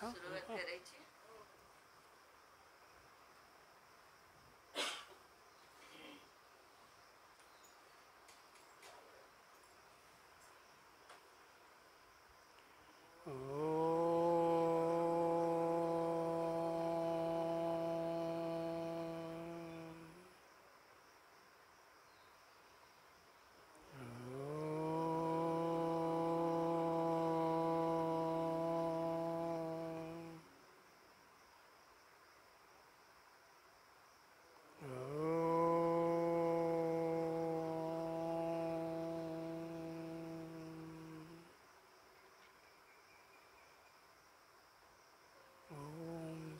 सुरुवात करायची.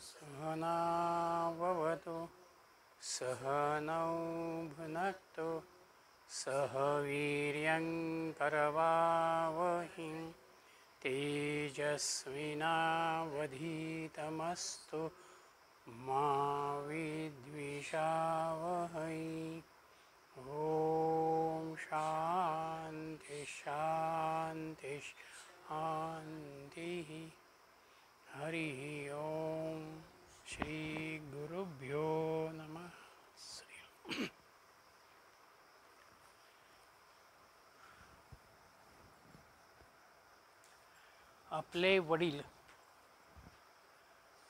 सहना भवतु सहनौ भुनक्तु सह वीर्यं करवावहै तेजस्विनावधीतमस्तु मा विद्विषावहै. ओम शांति शांति शांति. हरि ओम. श्री गुरुभ्यो नमः. श्री आपले वडील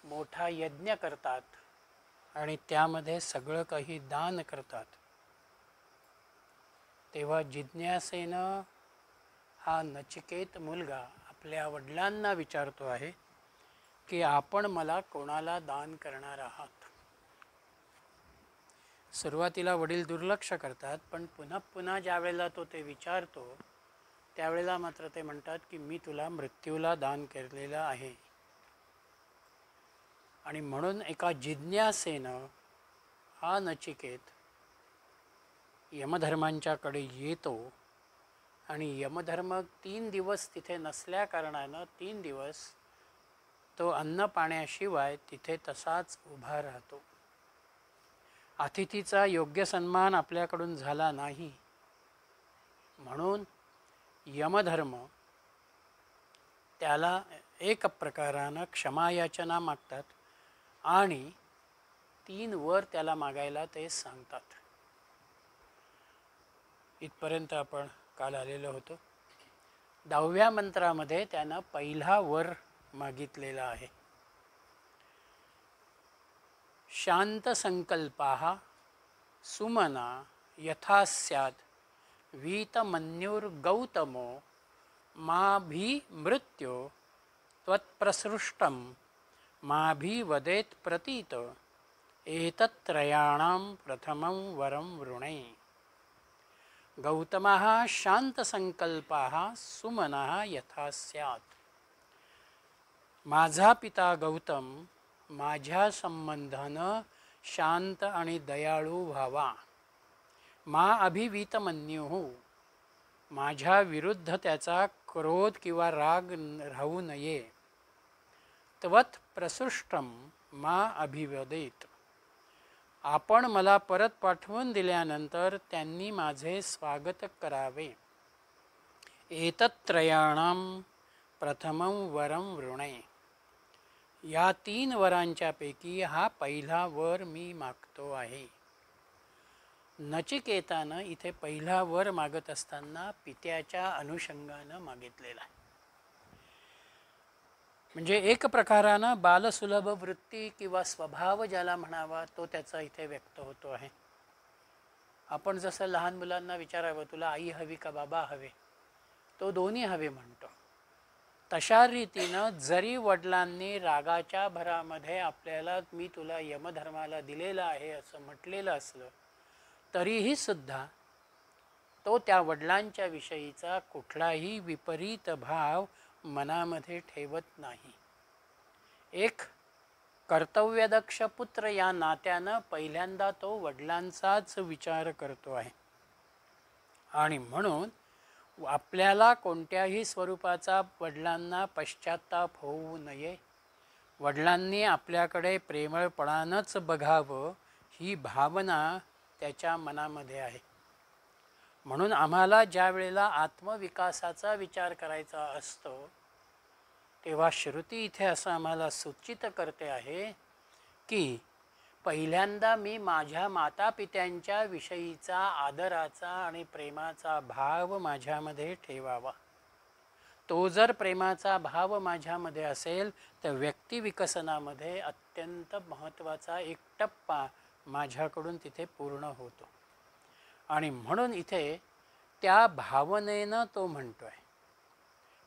मोठा यज्ञ करतात आणि त्यामध्ये सगळं काही दान करतात, तेव्हा जिज्ञासेनं हा नचिकेत मुलगा आपल्या वडिलांना विचारतो आहे की आपण मला कोणाला दान करणार आहात. सुरुवातीला वडील दुर्लक्ष करतात, पण पुन्हा पुन्हा ज्या वेळेला तो ते विचारतो त्यावेळेला मात्र ते म्हणतात की मी तुला मृत्यूला दान केलेलं आहे. आणि म्हणून एका जिज्ञासेनं हा नचिकेत यमधर्मांच्याकडे येतो आणि यमधर्म 3 दिवस तिथे नसल्या कारणानं 3 दिवस तो अन्न पाण्याशिवाय तिथे तसाच उभा राहतो. अतिथीचा योग्य सन्मान आपल्याकडून झाला नाही म्हणून यमधर्म त्याला एक प्रकारानं क्षमायाचना मागतात आणि 3 वर त्याला मागायला ते सांगतात. इथपर्यंत आपण काल आलेलो होतो. 10व्या मंत्रामध्ये त्यानं पहिला वर मागितलेला आहे. शांत संकल्पाः सुमना यथा स्यात् वीतमन्युर्गौतमो माभिमृत्यो त्वत्प्रसृष्टं माभिवदेत् प्रतीत एतत्त्रयाणां प्रथमं वरं वृणे. गौतमः शांतसंकल्पाः सुमनः यथा स्यात्. माझा पिता गौतम माझ्या संबंधानं शांत आणि दयाळू व्हावा. मा अभिवीतमन्युः माझ्या विरुद्ध त्याचा क्रोध किंवा राग राहू नये. त्वत् प्रसृष्टम मा अभिवदेत आपण मला परत पाठवून दिल्यानंतर त्यांनी माझे स्वागत करावे. एतत्त्रयाणां प्रथमं वरं वृणे या 3 वरांच्यापैकी हा पहिला वर मी मागतो आहे. नचिकेतानं इथे पहिला वर मागत असताना पित्याच्या अनुषंगानं मागितलेला आहे. म्हणजे एक प्रकारानं बालसुलभ वृत्ती किंवा स्वभाव ज्याला म्हणावा तो त्याचा इथे व्यक्त होतो आहे. आपण जसं लहान मुलांना विचारावं तुला आई हवी का बाबा हवे, तो दोन्ही हवे म्हणतो. तशा रीतीनं जरी वडिलांनी रागाच्या भरामध्ये आपल्याला मी तुला यमधर्माला दिलेला आहे असं म्हटलेलं असलं तरीही सुद्धा तो त्या वडिलांच्या विषयीचा कुठलाही विपरीत भाव मनामध्ये ठेवत नाही. एक कर्तव्यदक्ष पुत्र या नात्यानं पहिल्यांदा तो वडिलांचाच विचार करतो आहे. आणि म्हणून आपल्याला कोणत्याही स्वरूपाचा वडिलांना पश्चात्ताप होऊ नये, वडिलांनी आपल्याकडे प्रेमळपणानंच बघावं ही भावना त्याच्या मनामध्ये आहे. म्हणून आम्हाला ज्या वेळेला आत्मविकासाचा विचार करायचा असतो तेव्हा श्रुती इथे असं आम्हाला सूचित करते आहे की पहिल्यांदा मी माझ्या मातापित्यांच्या विषयीचा आदराचा आणि प्रेमाचा भाव माझ्यामध्ये ठेवावा. तो जर प्रेमाचा भाव माझ्यामध्ये असेल तर व्यक्तिविकसनामध्ये अत्यंत महत्त्वाचा एक टप्पा माझ्याकडून तिथे पूर्ण होतो. आणि म्हणून इथे त्या भावनेनं तो म्हणतो आहे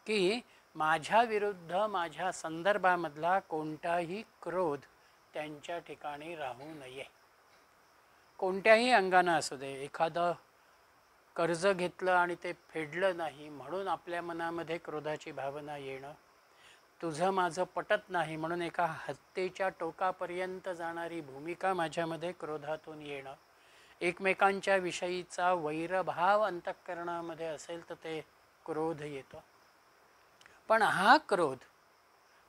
की माझ्या विरुद्ध माझ्या संदर्भामधला कोणताही क्रोध त्यांच्या ठिकाणी राहू नये. कोणत्याही अंगानं असू दे. एखादं कर्ज घेतलं आणि ते फेडलं नाही म्हणून आपल्या मनामध्ये क्रोधाची भावना येणं, तुझं माझं पटत नाही म्हणून एका हत्येच्या टोकापर्यंत जाणारी भूमिका माझ्यामध्ये क्रोधातून येणं, एकमेकांच्या विषयीचा वैरभाव अंतःकरणामध्ये असेल तर ते क्रोध येतो. पण हा क्रोध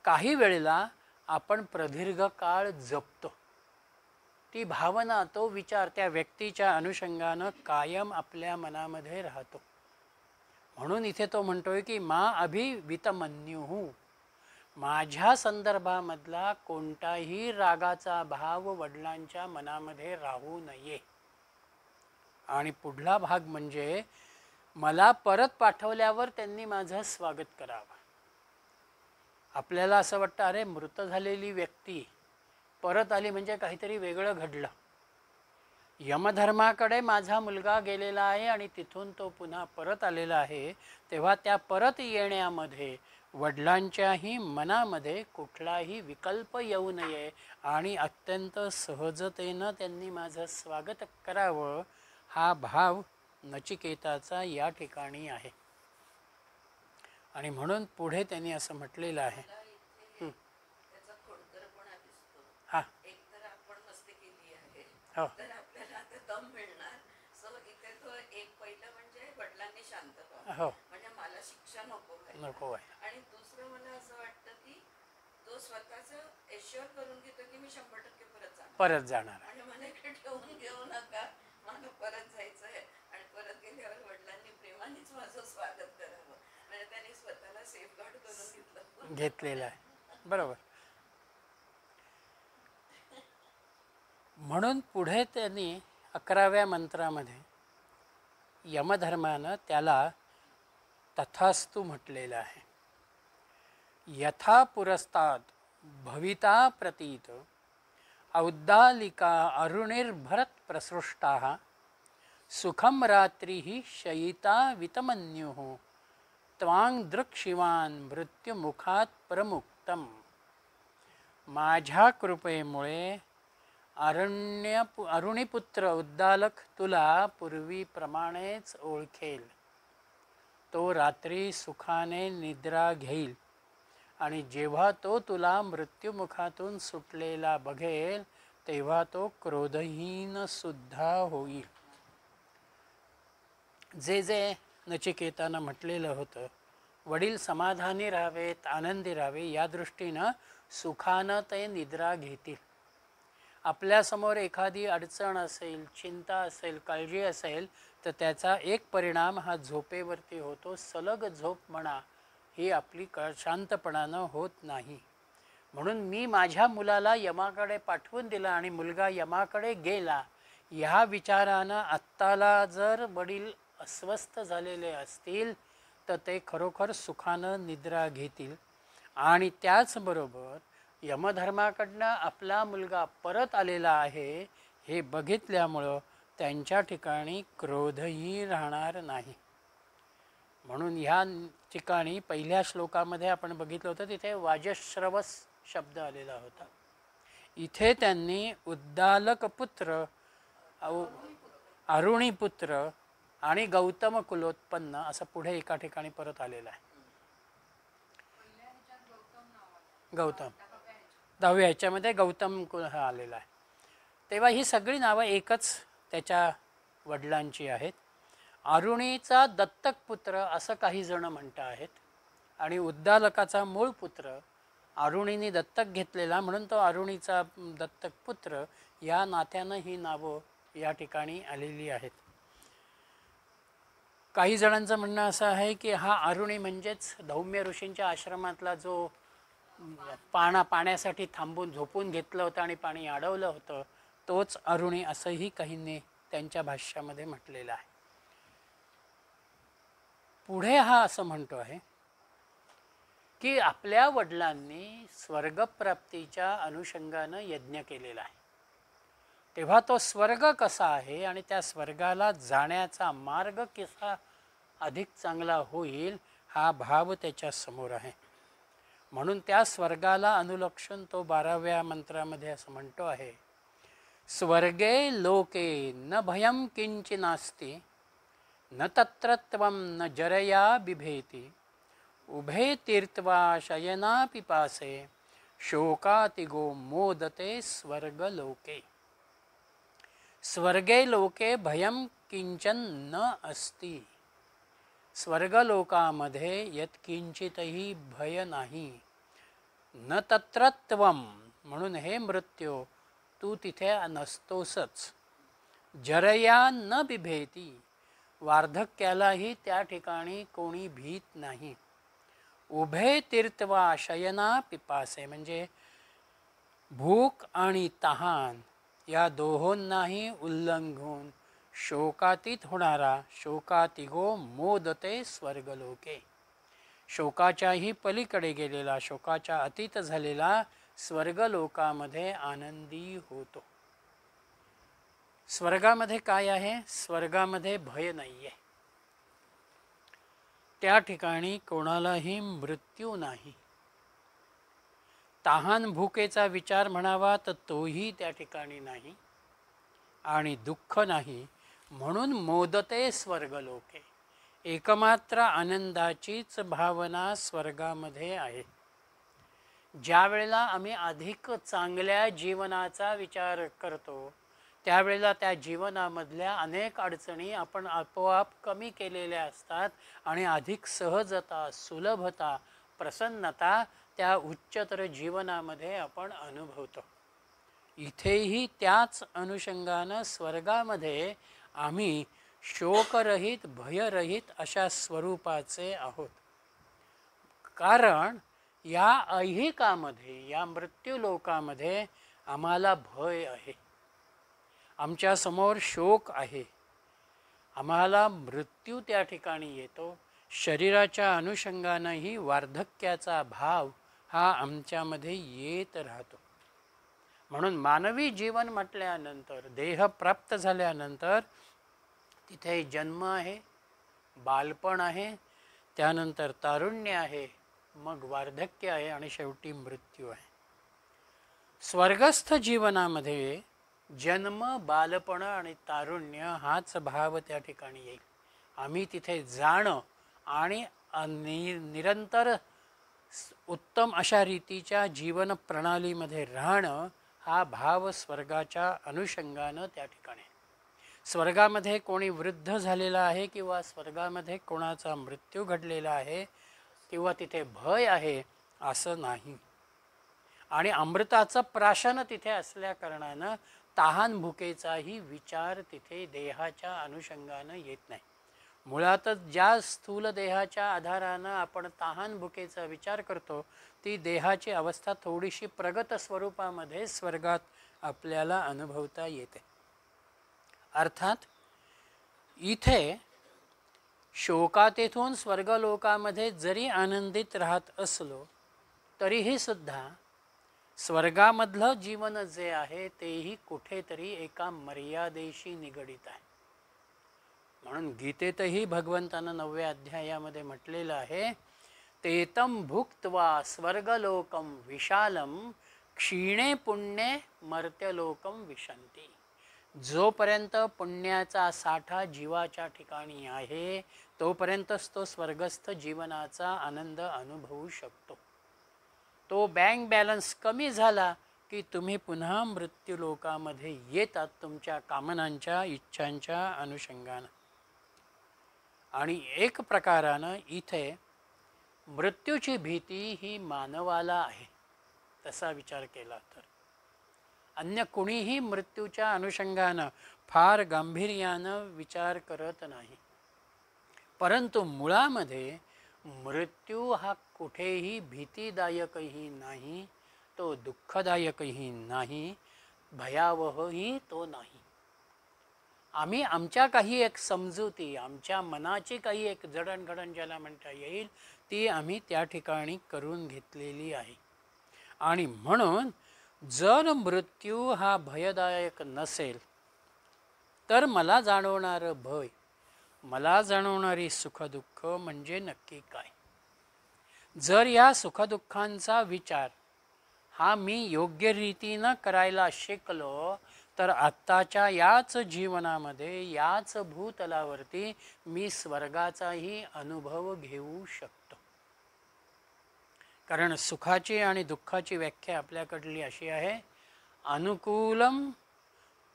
काही वेळेला आपण प्रदीर्घ काळ जपतो. ती भावना, तो विचार त्या व्यक्तीच्या अनुषंगानं कायम आपल्या मनामध्ये राहतो. म्हणून इथे तो म्हणतोय की मा अभिवितमन्युः, माझ्या संदर्भामधला कोणताही रागाचा भाव वडिलांच्या मनामध्ये राहू नये. आणि पुढला भाग म्हणजे मला परत पाठवल्यावर त्यांनी माझं स्वागत करावं. आपल्याला असं वाटतं अरे मृत झालेली व्यक्ती परत आली म्हणजे काहीतरी वेगळं घडलं. यमधर्माकडे माझा मुलगा गेलेला आहे आणि तिथून तो पुन्हा परत आलेला आहे, तेव्हा त्या परत येण्यामध्ये वडिलांच्याही मनामध्ये कुठलाही विकल्प येऊ नये आणि अत्यंत सहजतेनं त्यांनी माझं स्वागत करावं, हा भाव नचिकेताचा या ठिकाणी आहे. आणि म्हणून पुढे त्यांनी असं म्हटलेलं आहे. हा हो तर आपल्याला आता दम मिळणार. सो इथे तो एक पहिलं म्हणजे वडिलांनी शांत व्हावं, हो म्हणजे मला शिक्षा नको नको आहे. आणि दुसरं मला असं वाटतं की तो स्वतःच एश्युअर करून घेतो की मी 100% परत जाणार आणि मला इकडे ठेवून घेऊ नका, मला परत जायचं आहे. आणि परत गेल्यावर वडिलांनी प्रेमानेच माझं स्वागत करावं, म्हणजे त्यांनी स्वतःला सेफगार्ड करून घेतलेलं आहे. बरोबर. म्हणून पुढे त्यांनी 11व्या मंत्रामध्ये यमधर्मानं त्याला तथास्तु म्हटलेलं आहे. यथा पुरस्तात् भविता प्रतीत औद्दालिका अरुणिर्भरत प्रसृष्टाः सुखम रात्रिः शयिता वितमन्युः त्वां दृक्शिवान् मृत्युमुखात् प्रमुक्तम्. माझ्या कृपेमुळे अरुणिपुत्र उद्दालक तुला पूर्वीप्रमाणेच ओळखेल. तो रात्री सुखाने निद्रा घेईल आणि जेव्हा तो तुला मृत्युमुखातून सुटलेला बघेल तेव्हा तो क्रोधहीन सुद्धा होईल. जे जे नचिकेतानं म्हटलेलं होतं, वडील समाधानी राहावेत, आनंदी राहावे, या दृष्टीनं सुखानं ते निद्रा घेतील. आपल्यासमोर एखादी अडचण असेल, चिंता असेल, काळजी असेल तर त्याचा एक परिणाम हा झोपेवरती होतो. सलग झोप म्हणा ही आपली शांतपणानं होत नाही. म्हणून मी माझ्या मुलाला यमाकडे पाठवून दिला आणि मुलगा यमाकडे गेला, ह्या विचारानं आत्ताला जर वडील अस्वस्थ झालेले असतील तर ते खरोखर सुखानं निद्रा घेतील. आणि त्याचबरोबर यमधर्माकडनं आपला मुलगा परत आलेला आहे हे बघितल्यामुळं त्यांच्या ठिकाणी क्रोधही राहणार नाही. म्हणून ह्या ठिकाणी पहिल्या श्लोकामध्ये आपण बघितलं होतं तिथे वाजश्रवस शब्द आलेला होता. इथे त्यांनी उद्दालकपुत्र, अरुणीपुत्र आणि गौतम कुलोत्पन्न असं पुढे एका ठिकाणी परत आलेलं आहे. गौतम 10व्या ह्याच्यामध्ये गौतम हा आलेला आहे. तेव्हा ही सगळी नावं एकच त्याच्या वडिलांची आहेत. अरुणीचा दत्तक पुत्र असं काही जण म्हणत आहेत आणि उद्दालकाचा मूळ पुत्र अरुणीने दत्तक घेतलेला म्हणून तो अरुणीचा दत्तक पुत्र, या नात्यानं ही नावं या ठिकाणी आलेली आहेत. काही जणांचं म्हणणं असं आहे की हा अरुणी म्हणजेच धौम्य ऋषींच्या आश्रमातला जो पाण्यासाठी थांबून झोपून घेतलं होतं आणि पाणी अडवलं होतं तोच अरुणी असंही काहींनी त्यांच्या भाष्यामध्ये म्हटलेलं आहे. पुढे हा असं म्हणतो आहे की आपल्या वडिलांनी स्वर्गप्राप्तीच्या अनुषंगानं यज्ञ केलेला आहे, तेव्हा तो स्वर्ग कसा आहे आणि त्या स्वर्गाला जाण्याचा मार्ग कसा अधिक चांगला होईल हा भाव त्याच्या समोर आहे. म्हणून त्या स्वर्गाला अनुलक्षून तो 12व्या मंत्रामध्ये असं म्हणतो आहे, स्वर्गे लोके न भयं किंचिनास्ति न तत्र त्वं न जरया बिभेति उभे तीर्त्वा शयना पिपासे शोकातिगो मोदते स्वर्गलोके. स्वर्गे लोके भयं किंचन न अस्ति. स्वर्गलोकामध्ये यत्किंचितही भय नाही. न तत्र त्वं, म्हणून हे मृत्यू तू तिथे नसतोसच. जरया न बिभेती, वार्धक्यालाही त्या ठिकाणी कोणी भीत नाही. उभे तीर्त्वा शयना पिपासे, म्हणजे भूक आणि तहान या दोहोंनाही उल्लंघून शोकातीत होणारा शोकातिगो मोदते स्वर्गलोके. शोकाच्याही पलीकडे गेलेला, शोकाच्या अतीत झालेला स्वर्गलोकामध्ये आनंदी होतो. स्वर्गामध्ये काय आहे? स्वर्गामध्ये भय नाही आहे. त्या ठिकाणी कोणालाही मृत्यू नाही. तहान भुकेचा विचार म्हणावा तर तोही त्या ठिकाणी नाही आणि दुःख नाही. म्हणून मोदते स्वर्गलोके. एकमात्र आनंदाचीच भावना स्वर्गामध्ये आहे. ज्या वेळेला आम्ही अधिक चांगल्या जीवनाचा विचार करतो त्यावेळेला त्या जीवनामधल्या अनेक अडचणी आपण आपोआप कमी केलेल्या असतात आणि अधिक सहजता, सुलभता, प्रसन्नता त्या उच्चतर जीवनामध्ये आपण अनुभवतो. इथेही त्याच अनुषंगानं स्वर्गामध्ये आम्ही शोकरहित, भयरहित अशा स्वरूपाचे आहोत. कारण या ऐहिकामध्ये, या मृत्यूलोकामध्ये आम्हाला भय आहे, आमच्यासमोर शोक आहे, आम्हाला मृत्यू त्या ठिकाणी येतो. शरीराच्या अनुषंगानंही वार्धक्याचा भाव हा आमच्यामध्ये येत राहतो. म्हणून मानवी जीवन म्हटल्यानंतर, देह प्राप्त झाल्यानंतर तिथे जन्म आहे, बालपण आहे, त्यानंतर तारुण्य आहे, मग वार्धक्य आहे आणि शेवटी मृत्यू आहे. स्वर्गस्थ जीवनामध्ये जन्म, बालपण आणि तारुण्य हाच भाव त्या ठिकाणी येईल. आम्ही तिथे जाणं आणि निरंतर उत्तम अशा रीतीच्या जीवन प्रणालीमध्ये राहणं हा भाव स्वर्गाच्या अनुषंगानं त्या ठिकाणी. स्वर्गामध्ये कोणी वृद्ध झालेला आहे किंवा स्वर्गामध्ये कोणाचा मृत्यू घडलेला आहे किंवा तिथे भय आहे असं नाही. आणि अमृताचं प्राशन तिथे असल्या कारणानं तहान भुकेचाही विचार तिथे देहाच्या अनुषंगानं येत नाही. मुळातच ज्या स्थूल देहाच्या आधारानं आपण तहान भुकेचा विचार करतो ती देहाची अवस्था थोडीशी प्रगत स्वरूपामध्ये स्वर्गात आपल्याला अनुभवता येते. अर्थात इथे शोकातीतून स्वर्गलोकामध्ये जरी आनंदित राहत असलो तरीही सुद्धा स्वर्गामधलं जीवन जे आहे तेही कुठेतरी एका मर्यादेशी निगडित आहे. म्हणून गीतेतही भगवंतानं 9व्या अध्यायामध्ये म्हटलेलं आहे, तेतम भुक्त्वा स्वर्गलोकम विशालम क्षीणे पुण्ये मर्त्यलोकम विशंती. जोपर्यंत पुण्याचा साठा जीवाच्या ठिकाणी आहे तोपर्यंतच तो स्वर्गस्थ जीवनाचा आनंद अनुभवू शकतो. तो बँक बॅलन्स कमी झाला की तुम्ही पुन्हा मृत्यूलोकामध्ये येतात तुमच्या कामनांच्या, इच्छांच्या अनुषंगानं. आणि एक प्रकारानं इथे मृत्यूची भीती ही मानवाला आहे तसा विचार केला तर. अन्य कुणीही मृत्यूच्या अनुषंगानं फार गांभीर्यानं विचार करत नाही. परंतु मुळामध्ये मृत्यू हा कुठेही भीतीदायकही नाही, तो दुःखदायकही नाही, भयावहही तो नाही. आम्ही आमच्या काही एक समजुती, आमच्या मनाची काही एक जडणघडण ज्याला म्हणता येईल, ती आम्ही त्या ठिकाणी करून घेतलेली आहे. आणि म्हणून जर मृत्यू हा भयदायक नसेल तर मला जाणवणारं भय, मला जाणवणारी सुखदुःख म्हणजे नक्की काय? जर या सुखदुःखांचा विचार हा मी योग्य रीतीनं करायला शिकलो तर आत्ताच्या याच जीवनामध्ये, याच भूतलावरती मी स्वर्गाचाही अनुभव घेऊ शकतो. कारण सुखाची आणि दुःखाची व्याख्या आपल्याकडली अशी आहे, अनुकूलम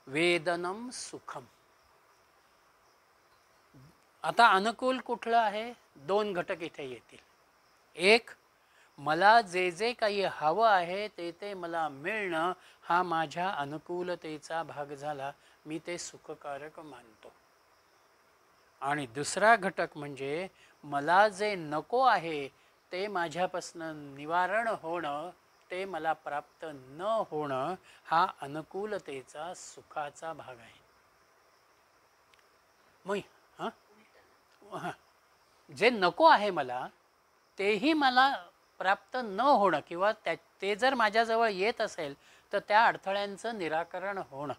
वेदनम सुखम. आता अनुकूल कुठलं आहे? दोन घटक इथे येतील. एक, मला जे जे काही हवं आहे ते ते मला मिळणं हा माझ्या अनुकूलतेचा भाग झाला, मी ते सुखकारक मानतो. आणि दुसरा घटक म्हणजे मला जे नको आहे ते माझ्यापासून निवारण होणं, ते मला प्राप्त न होणं हा अनुकूलतेचा सुखाचा भाग आहे. मग जे नको आहे मला तेही मला प्राप्त न होणं किंवा ते जर माझ्याजवळ येत असेल तर त्या अडथळ्यांचं निराकरण होणं.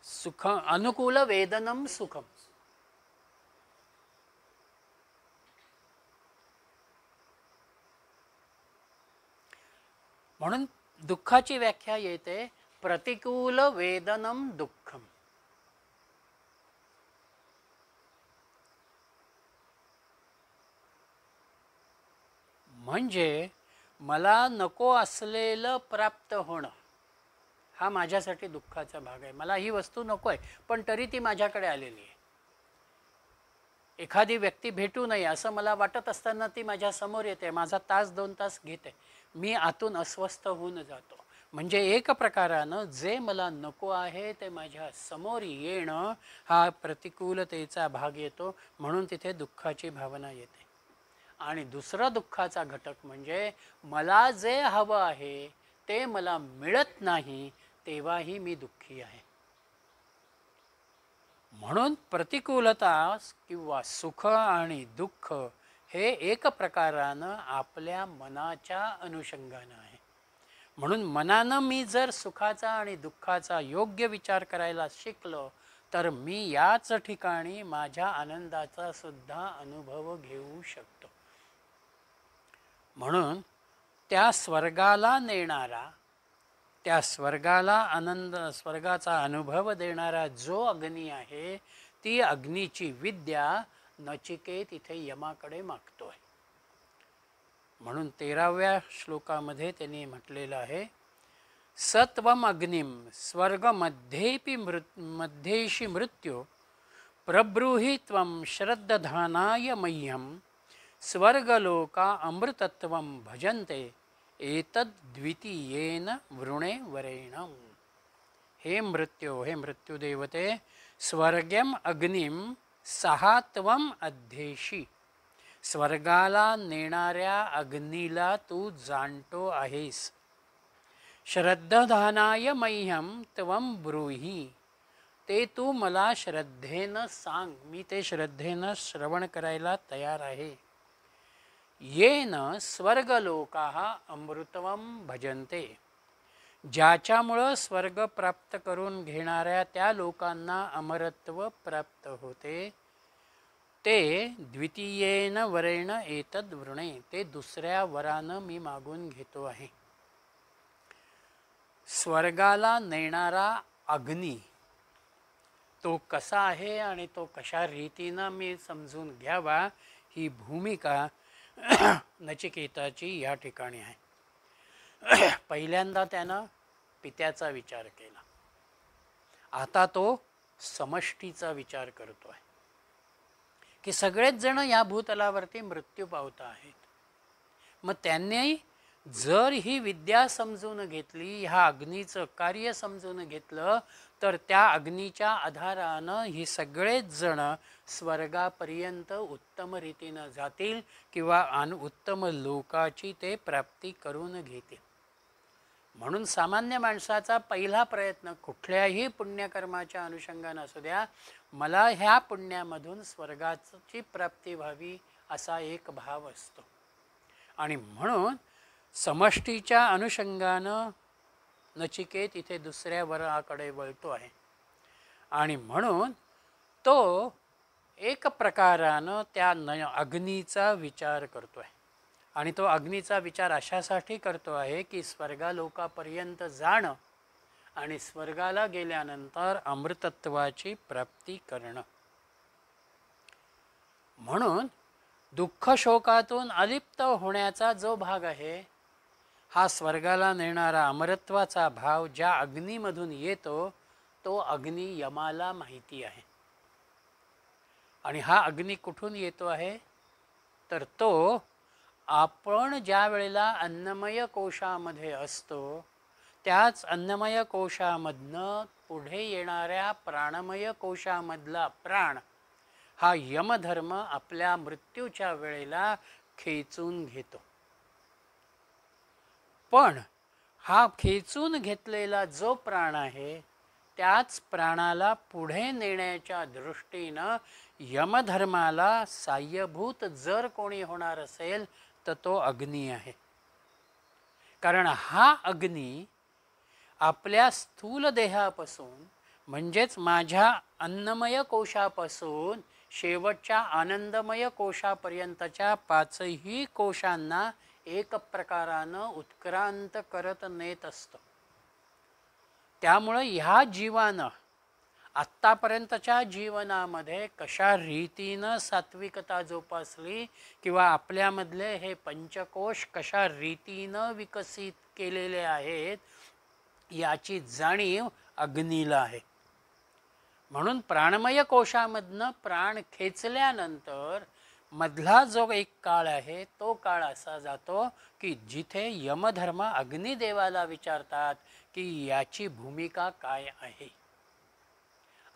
सुख अनुकूल वेदनम सुखम. म्हणून दुःखाची व्याख्या येते प्रतिकूल वेदनम दुःखम. म्हणजे मला नको असलेलं प्राप्त होणं हा माझ्यासाठी दुःखाचा भाग आहे. मला ही वस्तू नको आहे पण तरी ती माझ्याकडे आलेली आहे. एखादी व्यक्ती भेटू नये असं मला वाटत असताना ती माझ्या समोर येते, माझा तास 2 तास घेते, मी आतून अस्वस्थ होऊन जातो. म्हणजे एक प्रकारानं जे मला नको आहे ते माझ्या समोर येणं हा प्रतिकूलतेचा भाग येतो, म्हणून तिथे दुःखाची भावना येते. आणि दुसरा दुःखाचा घटक म्हणजे मला जे हवं आहे ते मला मिळत नाही, तेव्हाही मी दुःखी आहे. म्हणून प्रतिकूलता किंवा सुख आणि दुःख हे एक प्रकारानं आपल्या मनाच्या अनुषंगानं आहे. म्हणून मनानं मी जर सुखाचा आणि दुःखाचा योग्य विचार करायला शिकलो तर मी याच ठिकाणी माझ्या आनंदाचा सुद्धा अनुभव घेऊ शकतो. म्हणून त्या स्वर्गाला नेणारा, त्या स्वर्गाला आनंद, स्वर्गाचा अनुभव देणारा जो अग्नी आहे, ती अग्नीची विद्या नचिकेत इथे यमाकडे मागतोय. म्हणून 13व्या श्लोकामध्ये त्यांनी म्हटलेलं आहे, सत्वम अग्निम स्वर्ग मध्येशी मृत्यो प्रब्रूहि त्वं श्रद्धानाय मह्यम स्वर्गलोका अमृतत्वं भजन्ते एतद्वितीयेन वृणे वरेण. हे मृत्यो, हे मृत्युदेवते, स्वर्गम अग्निम सहात्वम अध्येशी. स्वर्गाला नेणाऱ्या अग्नीला तू जाणतो आहेस. श्रद्धानाय मह्यम त्वं ब्रूहि. ते तू मला श्रद्धेनं सांग, मी ते श्रद्धेनं श्रवण करायला तयार आहे. येन स्वर्गलोकाः अमृतवम भजन्ते. ज्याच्यामुळं स्वर्ग प्राप्त करून घेणाऱ्या त्या लोकांना अमरत्व प्राप्त होते, ते द्वितीयेन वरेण एतद वृणे. ते दुसऱ्या वरानं मी मागून घेतो आहे. स्वर्गाला नेणारा अग्नी तो कसा आहे आणि तो कशा रीतीनं मी समजून घ्यावा, ही भूमिका नचिकेताची या ठिकाणी आहे. पहिल्यांदा त्यानं पित्याचा विचार केला, आता तो समष्टीचा विचार करतो आहे की सगळेच जण या भूतलावरती मृत्यू पावत आहेत. मग त्यांनी जर ही विद्या समजून घेतली, ह्या अग्नीचं कार्य समजून घेतलं, तर त्या अग्नीच्या आधारानं ही सगळेच जण स्वर्गापर्यंत उत्तम रीतीनं जातील किंवा उत्तम लोकाची ते प्राप्ती करून घेतील. म्हणून सामान्य माणसाचा पहिला प्रयत्न कुठल्याही पुण्यकर्माच्या अनुषंगानं असू द्या, मला ह्या पुण्यामधून स्वर्गाची प्राप्ती व्हावी असा एक भाव असतो. आणि म्हणून समष्टीच्या अनुषंगानं नचिकेत इथे दुसऱ्या वराकडे वळतो आहे. आणि म्हणून तो एक प्रकारानं त्या अग्नीचा विचार करतो आहे. आणि तो अग्नीचा विचार अशासाठी करतो आहे की स्वर्गालोकापर्यंत जाणं आणि स्वर्गाला गेल्यानंतर अमृतत्वाची प्राप्ती करणं. म्हणून दुःख शोकातून अलिप्त होण्याचा जो भाग आहे, हा स्वर्गाला नेणारा अमरत्वाचा भाव ज्या अग्नीमधून येतो तो अग्नी यमाला माहिती आहे. आणि हा अग्नी कुठून येतो आहे, तर तो आपण ज्या वेळेला अन्नमय कोशामध्ये असतो त्याच अन्नमय कोशामधनं पुढे येणाऱ्या प्राणमय कोशामधला प्राण हा यमधर्म आपल्या मृत्यूच्या वेळेला खेचून घेतो. पण हा खेचून घेतलेला जो प्राण आहे त्याच प्राणाला पुढे नेण्याच्या दृष्टीनं यमधर्माला साह्यभूत जर कोणी होणार असेल तर तो अग्नी आहे. कारण हा अग्नी आपल्या स्थूल देहापासून म्हणजेच माझ्या अन्नमय कोशापासून शेवटच्या आनंदमय कोशापर्यंतच्या पाचही कोशांना एक प्रकारानं उत्क्रांत करत नेत असतो. त्यामुळं ह्या जीवानं आत्तापर्यंतच्या जीवनामध्ये कशा रीतीनं सात्विकता जोपासली किंवा आपल्यामधले हे पंचकोश कशा रीतीनं विकसित केलेले आहेत याची जाणीव अग्नीला आहे. म्हणून प्राणमय कोशामधनं प्राण खेचल्यानंतर मधला जो एक काळ आहे तो काळ असा जातो की जिथे यमधर्म अग्निदेवाला विचारतात की याची भूमिका काय आहे.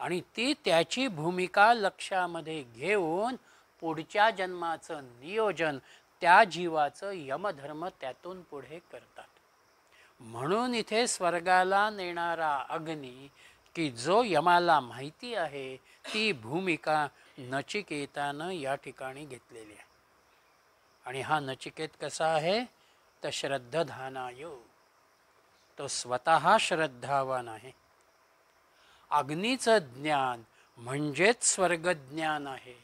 आणि ती त्याची भूमिका लक्षामध्ये घेऊन पुढच्या जन्माचं नियोजन त्या जीवाचं यमधर्म त्यातून पुढे करतात. म्हणून इथे स्वर्गाला नेणारा अग्नी की जो यमाला माहिती आहे ती भूमिका नचिकेतानं या ठिकाणी घेतलेली आहे. आणि हा नचिकेत कसा आहे, तर श्रद्धाधानायो, तो स्वतः श्रद्धावान आहे. अग्नीचं ज्ञान म्हणजेच स्वर्गज्ञान आहे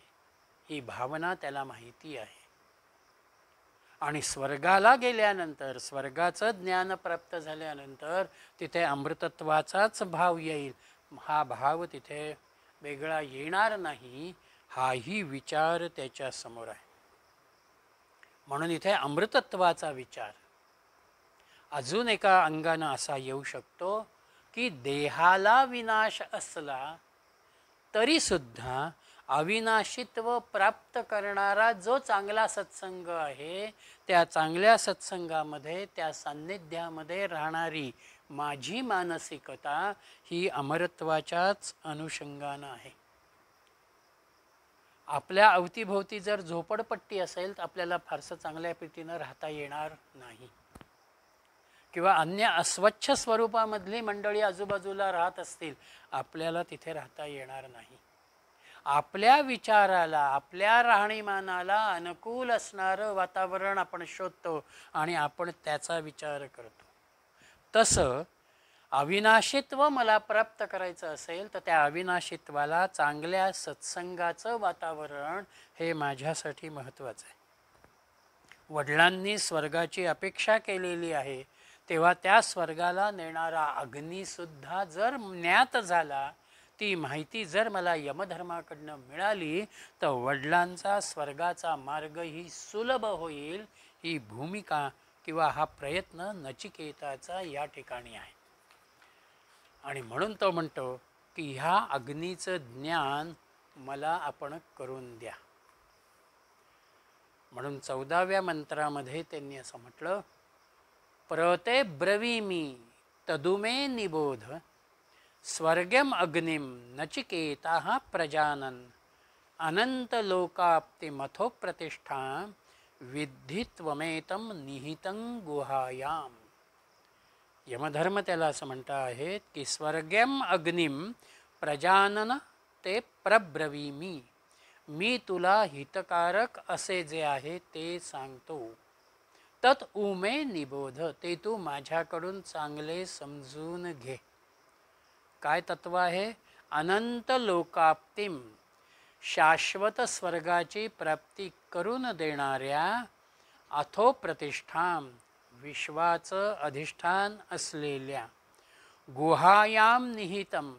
ही भावना त्याला माहिती आहे. आणि स्वर्गाला गेल्यानंतर स्वर्गाचं ज्ञान प्राप्त झाल्यानंतर तिथे अमृतत्वाचाच भाव येईल. हा भाव तिथे वेगळा येणार नाही हाही विचार त्याच्या समोर आहे. म्हणून इथे अमृतत्वाचा विचार अजून एका अंगानं असा येऊ शकतो की देहाला विनाश असला तरी सुद्धा अविनाशित्व प्राप्त करणारा जो चांगला सत्संग आहे त्या चांगल्या सत्संगामध्ये त्या सान्निध्यामध्ये राहणारी माझी मानसिकता ही अमरत्वाच्याच अनुषंगानं आहे. आपल्या अवतीभोवती जर झोपडपट्टी असेल तर आपल्याला फारसं चांगल्या प्रीतीनं राहता येणार नाही. किंवा अन्य अस्वच्छ स्वरूपामधली मंडळी आजूबाजूला राहत असतील आपल्याला तिथे राहता येणार नाही. आपल्या विचाराला आपल्या राहणीमानाला अनुकूल असणारं वातावरण आपण शोधतो आणि आपण त्याचा विचार करतो. तसं अविनाशित्व मला प्राप्त करायचं असेल तर त्या अविनाशित्वाला चांगल्या सत्संगाचं वातावरण हे माझ्यासाठी महत्त्वाचं आहे. वडिलांनी स्वर्गाची अपेक्षा केलेली आहे तेव्हा त्या स्वर्गाला नेणारा अग्नीसुद्धा जर ज्ञात झाला, ती माहिती जर मला यमधर्माकडनं मिळाली तर वडिलांचा स्वर्गाचा मार्ग ही सुलभ होईल. ही भूमिका किंवा हा प्रयत्न नचिकेताचा या ठिकाणी आहे. आणि म्हणून तो म्हणतो की ह्या अग्नीचं ज्ञान मला आपण करून द्या. म्हणून 14व्या मंत्रामध्ये त्यांनी असं म्हटलं, प्रते ब्रवीमी तदुमे निबोध स्वर्गम अग्निम नचिकेता प्रजानन अनंतलोकाप्तिमथो प्रतिष्ठा विद्धि त्वमेतं निहितं गुहायाम. यमधर्म त्याला असं म्हणता आहेत की स्वर्गम अग्निम प्रजानन ते प्रब्रवीमी, मी तुला हितकारक असे जे आहे ते सांगतो. तत् उमे निबोध, ते तू माझ्याकडून चांगले समजून घे. काय तत्व आहे? अनंत लोकाप्तिम, शाश्वत स्वर्गाची प्राप्ती करून देणाऱ्या, अथो प्रतिष्ठाम, विश्वाचं अधिष्ठान असलेल्या, गुहायाम निहितम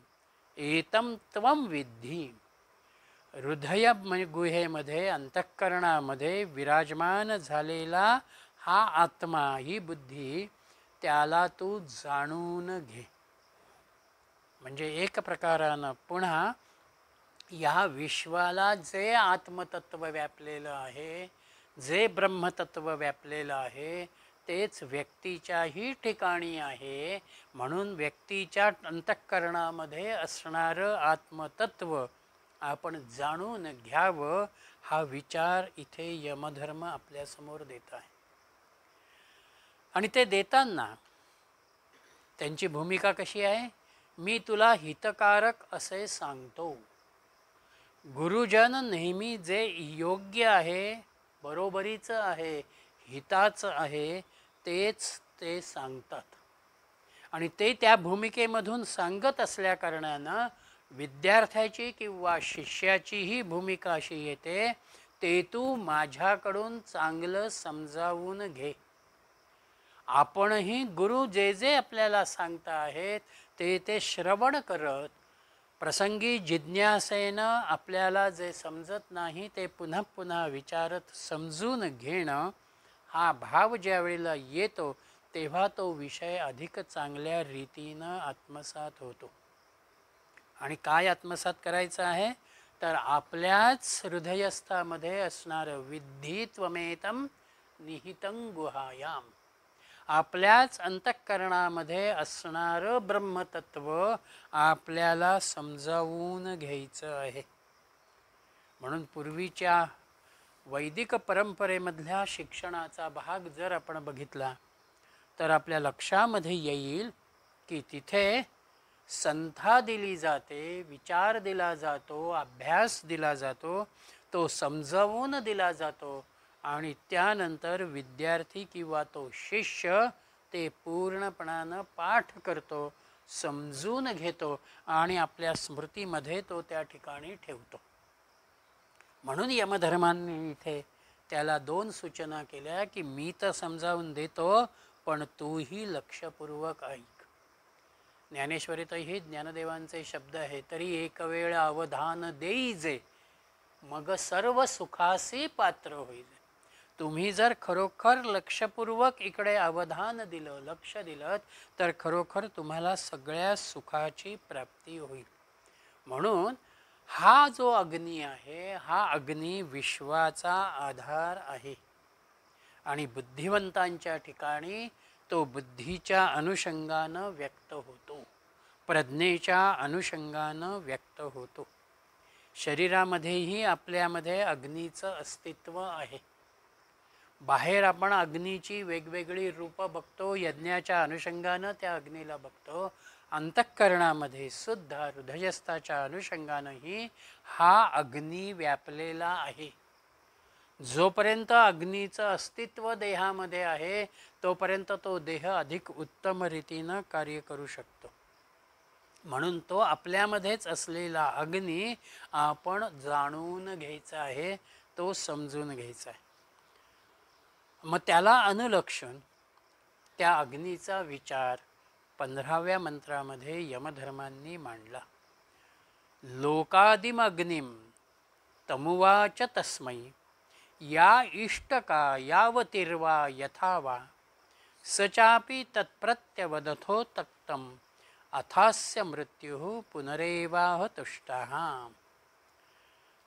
एतम त्वम विद्धी, हृदय गुहेमध्ये अंतःकरणामध्ये विराजमान झालेला हा आत्मा, ही बुद्धी, त्याला तू जाणून घे. म्हणजे एक प्रकारानं पुन्हा या विश्वाला जे आत्मतत्व व्यापलेलं आहे, जे ब्रह्मतत्व व्यापलेलं आहे, तेच व्यक्तीच्याही ठिकाणी आहे. म्हणून व्यक्तीच्या अंतःकरणामध्ये असणारं आत्मतत्व आपण जाणून घ्यावं, हा विचार इथे यमधर्म आपल्यासमोर देत आहे. आणि ते देताना त्यांची भूमिका कशी आहे? मी तुला हितकारक असे सांगतो. गुरुजन नेहमी जे योग्य आहे, बरोबरीचं आहे, हिताचं आहे, तेच ते सांगतात. आणि ते त्या भूमिकेमधून सांगत असल्या कारणानं विद्यार्थ्याची किंवा शिष्याचीही भूमिका अशी येते, ते तू माझ्याकडून चांगलं समजावून घे. आपणही गुरु जे जे आपल्याला सांगता आहेत ते ते श्रवण करत, प्रसंगी जिज्ञासेनं आपल्याला जे समजत नाही ते पुन्हा पुन्हा विचारत समजून घेणं, हा भाव ज्या वेळेला येतो तेव्हा तो विषय अधिक चांगल्या रीतीनं आत्मसात होतो. आणि काय आत्मसात करायचं आहे? तर आपल्याच हृदयस्थामध्ये असणारं विद्धि त्वमेतं निहितं गुहायाम, आपल्याच अंतःकरणामध्ये असणारं ब्रह्मतत्व आपल्याला समजावून घ्यायचं आहे. म्हणून पूर्वीच्या वैदिक परंपरेमधल्या शिक्षणाचा भाग जर आपण बघितला तर आपल्या लक्षामध्ये येईल की तिथे संथा दिली जाते, विचार दिला जातो, अभ्यास दिला जातो, तो समजावून दिला जातो आणि त्यानंतर विद्यार्थी किंवा तो शिष्य ते पूर्णपणानं पाठ करतो, समजून घेतो आणि आपल्या स्मृतीमध्ये तो त्या ठिकाणी ठेवतो. म्हणून यमधर्मांनी इथे त्याला 2 सूचना केल्या की मी तर समजावून देतो, पण तूही लक्षपूर्वक ऐक. ज्ञानेश्वरीतही ज्ञानदेवांचे शब्द आहे, तरी एक वेळ अवधान देईजे, मग सर्व सुखासी पात्र होईल. तुम्ही जर खरोखर लक्षपूर्वक इकडे अवधान दिलं, लक्ष दिलं, तर खरोखर तुम्हाला सगळ्या सुखाची प्राप्ती होईल. म्हणून हा जो अग्नी आहे, हा अग्नी विश्वाचा आधार आहे आणि बुद्धिवंतांच्या ठिकाणी तो बुद्धीच्या अनुषंगानं व्यक्त होतो, प्रज्ञेच्या अनुषंगानं व्यक्त होतो. शरीरामध्येही आपल्यामध्ये अग्नीचं अस्तित्व आहे. बाहेर आपण अग्नीची वेगवेगळी रूपं बघतो, यज्ञाच्या अनुषंगानं त्या अग्नीला बघतो. अंतःकरणामध्ये सुद्धा हृदयस्थाच्या अनुषंगानंही हा अग्नी व्यापलेला आहे. जोपर्यंत अग्नीचं अस्तित्व देहामध्ये आहे तोपर्यंत तो देह अधिक उत्तम रीतीनं कार्य करू शकतो. म्हणून तो आपल्यामध्येच असलेला अग्नी आपण जाणून घ्यायचा आहे, तो समजून घ्यायचा आहे. मग त्याला अनुलक्षून त्या अग्नीचा विचार 15व्या मंत्रामध्ये यमधर्मांनी मांडला. लोकादिम अग्निम तमुवाच तस्मै या इष्टका यावतिर्वा यथा वा सचापि तत्प्रत्यवदथो तक्तम अथास्य मृत्यु पुनरेवाह तुष्टः.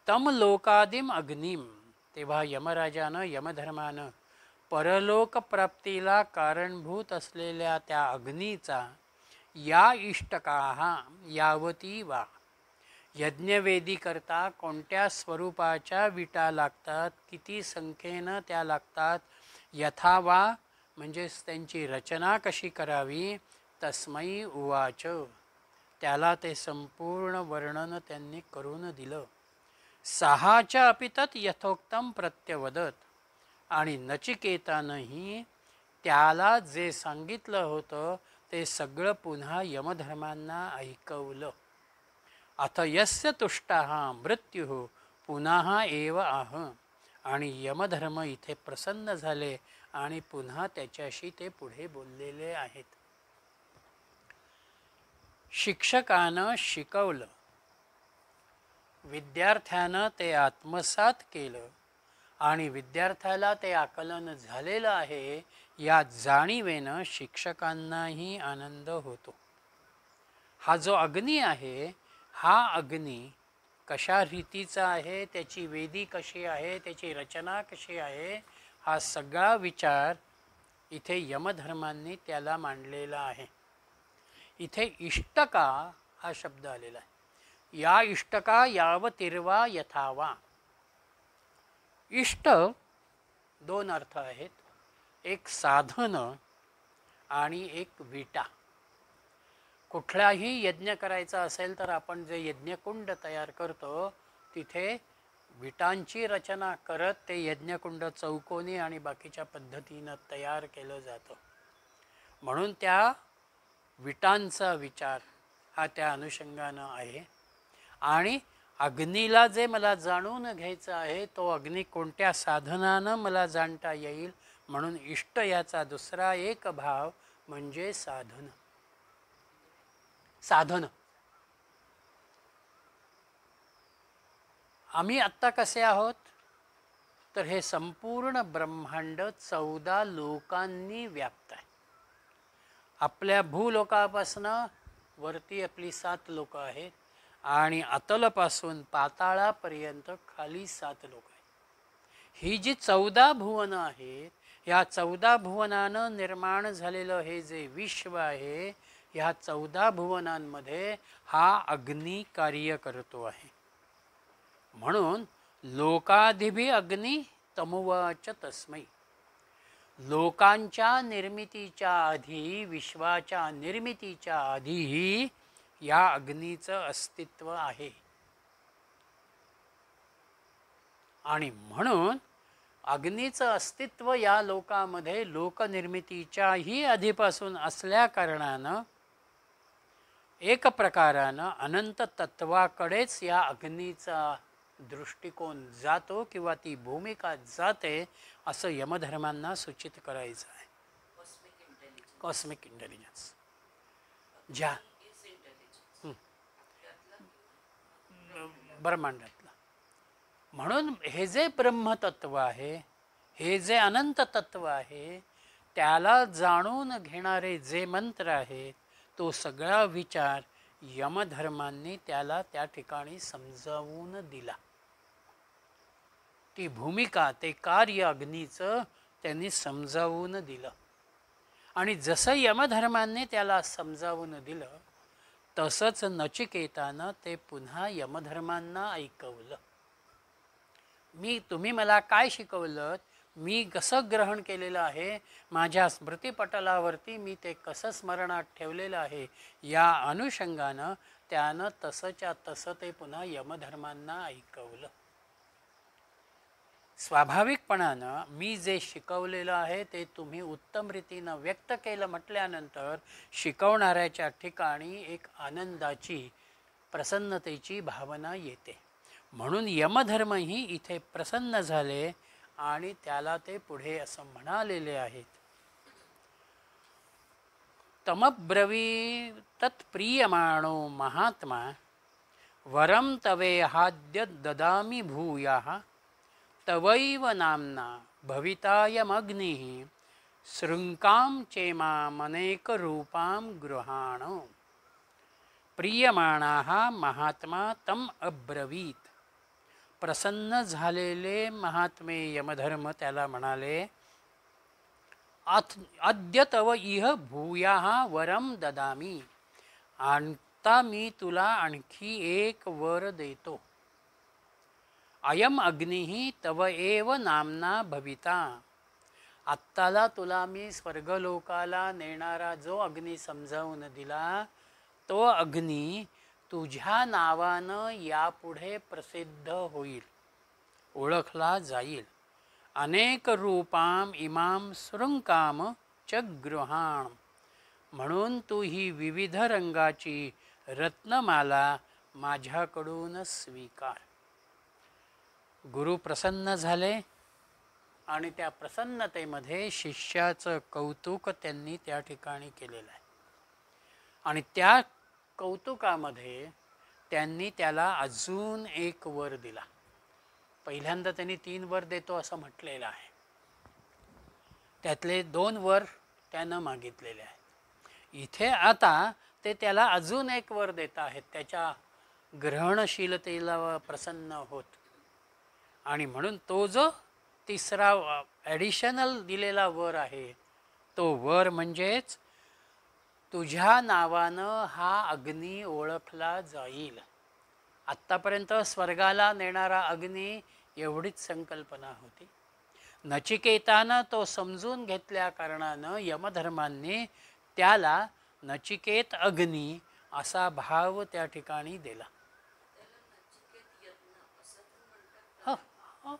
तम लोकादिम अग्निम, तेव्हा यमराजानं, यमधर्मानं परलोक प्राप्तीला कारणभूत असलेल्या त्या अग्नीचा या इष्टकाः यावती वा. यज्ञवेदी करता कोणत्या स्वरूपाच्या विटा लागतात, किती संख्येनं त्या लागतात, यथा वा म्हणजेच त्यांची रचना कशी करावी, तस्मै उवाच, त्याला ते संपूर्ण वर्णन त्यांनी करून दिलं. सहाच्या अपितत यथोक्तम प्रत्यवदत. आणि नचिकेतानंही त्याला जे सांगितलं होतं ते सगळं पुन्हा यमधर्मांना ऐकवलं. अथ यस्य तुष्टः मृत्युः पुनः एव आह. आणि यमधर्म इथे प्रसन्न झाले आणि पुन्हा त्याच्याशी ते पुढे बोललेले आहेत. शिक्षकानं शिकवलं, विद्यार्थ्यानं ते आत्मसात केलं आणि विद्यार्थ्याला ते आकलन झालेलं आहे या जाणीवेनं शिक्षकांनाही आनंद होतो. हा जो अग्नी आहे, हा अग्नी कशा रीतीचा आहे, त्याची वेदी कशी आहे, त्याची रचना कशी आहे, हा सगळा विचार इथे यमधर्मांनी त्याला मांडलेला आहे. इथे इष्टका हा शब्द आलेला आहे. या इष्टका यावतिर्वा यथावा. इष्ट दोन अर्थ आहेत, एक साधन आणि एक विटा. कुठलाही यज्ञ करायचा असेल तर आपण जे यज्ञकुंड तयार करतो तिथे विटांची रचना करत ते यज्ञकुंड चौकोनी आणि बाकीच्या पद्धतीनं तयार केलं जातं. म्हणून त्या विटांचा विचार हा त्या अनुषंगानं आहे. आणि अग्नीला जे मला जाणून घ्यायचं आहे तो अग्नी कोणत्या साधनानं मला जाणता येईल, म्हणून इष्ट याचा दुसरा एक भाव म्हणजे साधन. साधन. आम्ही आत्ता कसे आहोत तर हे संपूर्ण ब्रह्मांड 14 लोकांनी व्याप्त आहे. आपल्या भूलोकापासून वरती आपली 7 लोक आहेत आणि अतलपासून पाताळापर्यंत खाली 7 लोक आहेत. ही जी 14 भुवनं आहेत या 14 भुवनानं निर्माण झालेलं हे जे विश्व आहे, ह्या 14 भुवनांमध्ये हा अग्नी कार्य करतो आहे. म्हणून लोकाधिभी अग्नी तमुवाच तस्मै. लोकांच्या निर्मितीच्या आधी, विश्वाच्या निर्मितीच्या आधीही या अग्नीचं अस्तित्व आहे. आणि म्हणून अग्नीचं अस्तित्व या लोकामध्ये लोकनिर्मितीच्याही आधीपासून असल्या कारणानं एक प्रकारानं अनंत तत्वाकडेच या अग्नीचा दृष्टिकोन जातो किंवा ती भूमिका जाते असं यमधर्मांना सूचित करायचं आहे. कॉस्मिक इंटेलिजन्स ज्या ब्रह्मांडातलं. म्हणून हे जे ब्रह्मतत्व आहे, हे जे अनंत तत्व आहे, त्याला जाणून घेणारे जे मंत्र आहेत तो सगळा विचार यमधर्मांनी त्याला त्या ठिकाणी समजावून दिला. ती भूमिका, ते कार्य अग्नीचं त्यांनी समजावून दिलं. आणि जसं यमधर्मांनी त्याला समजावून दिलं तसंच नचिकेतानं ते पुन्हा यमधर्मांना ऐकवलं. तुम्ही मला काय शिकवलं, मी कसं ग्रहण केलेलं आहे, माझ्या स्मृतिपटलावरती मी ते कसं स्मरणात ठेवलेलं आहे, या अनुषंगानं त्यानं तसंच्या तसं ते पुन्हा यमधर्मांना ऐकवलं. स्वाभाविकपणानं मी जे शिकवलेलं आहे ते तुम्ही उत्तम रीतीनं व्यक्त केलं म्हटल्यानंतर शिकवणाऱ्याच्या ठिकाणी एक आनंदाची, प्रसन्नतेची भावना येते. म्हणून यमधर्मही इथे प्रसन्न झाले आणि त्याला ते पुढे असं म्हणालेले आहेत. तमब्रवी तत्प्रियमाणो महात्मा वरम तवेहाद्य ददामि भूयाः तवैव नाम्ना भवितायमग्निः शृङ्कां चेमामनेकरूपां गृहाण. प्रियमाणाः महात्मा तम अब्रवीत. प्रसन्न झालेले महात्मे यमधर्म त्याला म्हणाले, अद्य तव इह भूयाः वरम ददामि. आता मी तुला आणखी एक वर देतो. अयम अग्निही तव एव नामना भविता. आत्ताला तुला मी स्वर्गलोकाला नेणारा जो अग्नी समजावून दिला, तो अग्नी तुझ्या नावानं यापुढे प्रसिद्ध होईल, ओळखला जाईल. अनेक रूपाम इमाम शृंकाम च गृहाण. म्हणून तू ही विविध रंगाची रत्नमाला माझ्याकडून स्वीकार. गुरु प्रसन्न झाले आणि त्या प्रसन्नतेमध्ये शिष्याचं कौतुक त्यांनी त्या ठिकाणी केलेलं आहे. आणि त्या कौतुकामध्ये त्यांनी त्याला अजून एक वर दिला. पहिल्यांदा त्यांनी 3 वर देतो असं म्हटलेलं आहे. त्यातले 2 वर त्यानं मागितलेले आहेत. इथे आता ते त्याला अजून एक वर देत आहेत, त्याच्या ग्रहणशीलतेला प्रसन्न होत. आणि म्हणून तो जो तिसरा ॲडिशनल दिलेला वर आहे, तो वर म्हणजेच तुझ्या नावानं हा अग्नी ओळखला जाईल. आत्तापर्यंत स्वर्गाला नेणारा अग्नी एवढीच संकल्पना होती. नचिकेतानं तो समजून घेतल्या कारणानं यमधर्मांनी त्याला नचिकेत अग्नी असा भाव त्या ठिकाणी दिला. हो हो,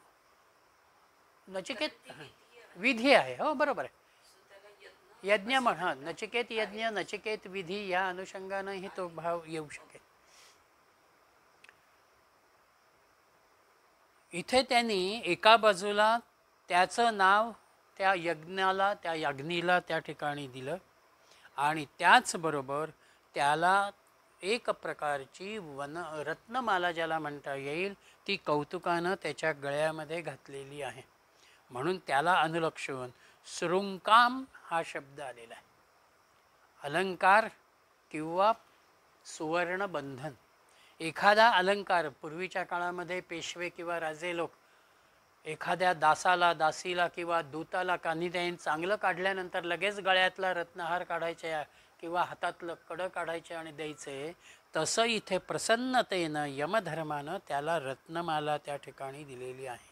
नचिकेत विधी आहे. हो बरोबर आहे. यज्ञ म्हणा, नचिकेत यज्ञ, नचिकेत विधी, या अनुषंगानेही तो भाव येऊ शकेल. इथे त्यांनी एका बाजूला त्याचं नाव त्या यज्ञाला, त्या अग्नीला त्या ठिकाणी दिलं आणि त्याचबरोबर त्याला एक प्रकारची रत्नमाला ज्याला म्हणता येईल ती कौतुकानं त्याच्या गळ्यामध्ये घातलेली आहे. म्हणून त्याला अनुलक्षून शृंकाम हा शब्द आलेला आहे. अलंकार किंवा सुवर्णबंधन. एखादा अलंकार, पूर्वीच्या काळामध्ये पेशवे किंवा राजे लोक एखाद्या दासाला, दासीला किंवा दूताला कानी देऊन चांगलं काढल्यानंतर लगेच गळ्यातला रत्नहार काढायचे किंवा हातातलं कडं काढायचे आणि द्यायचे. तसं इथे प्रसन्नतेनं यमधर्मानं त्याला रत्नमाला त्या ठिकाणी दिलेली आहे.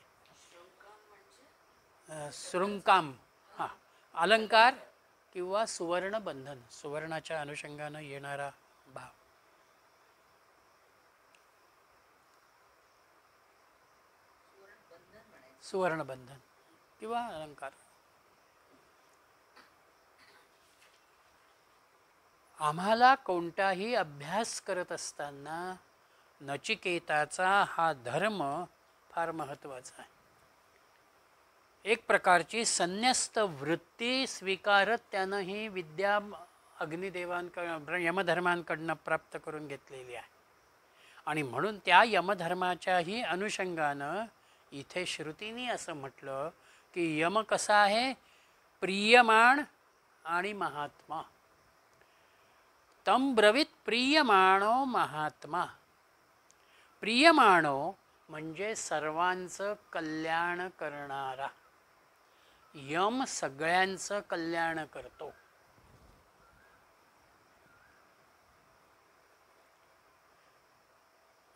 शृंकाम हां, अलंकार किंवा सुवर्णबंधन, सुवर्णाच्या अनुषंगानं येणारा भाव. सुवर्णबंधन किंवा अलंकार. आम्हाला कोणताही अभ्यास करत असताना नचिकेताचा हा धर्म फार महत्त्वाचा आहे. एक प्रकारची संन्यस्त वृत्ती स्वीकारत त्यानं ही विद्या अग्निदेवांकडं, यमधर्मांकडनं प्राप्त करून घेतलेली आहे. आणि म्हणून त्या यमधर्माच्याही अनुषंगानं इथे श्रुतीने असं म्हटलं की यम कसा आहे, प्रियमाण आणि महात्मा. तम ब्रवीत प्रियमाणो महात्मा. प्रियमाणो म्हणजे सर्वांचं कल्याण करणारा. यम सगळ्यांचं कल्याण करतो.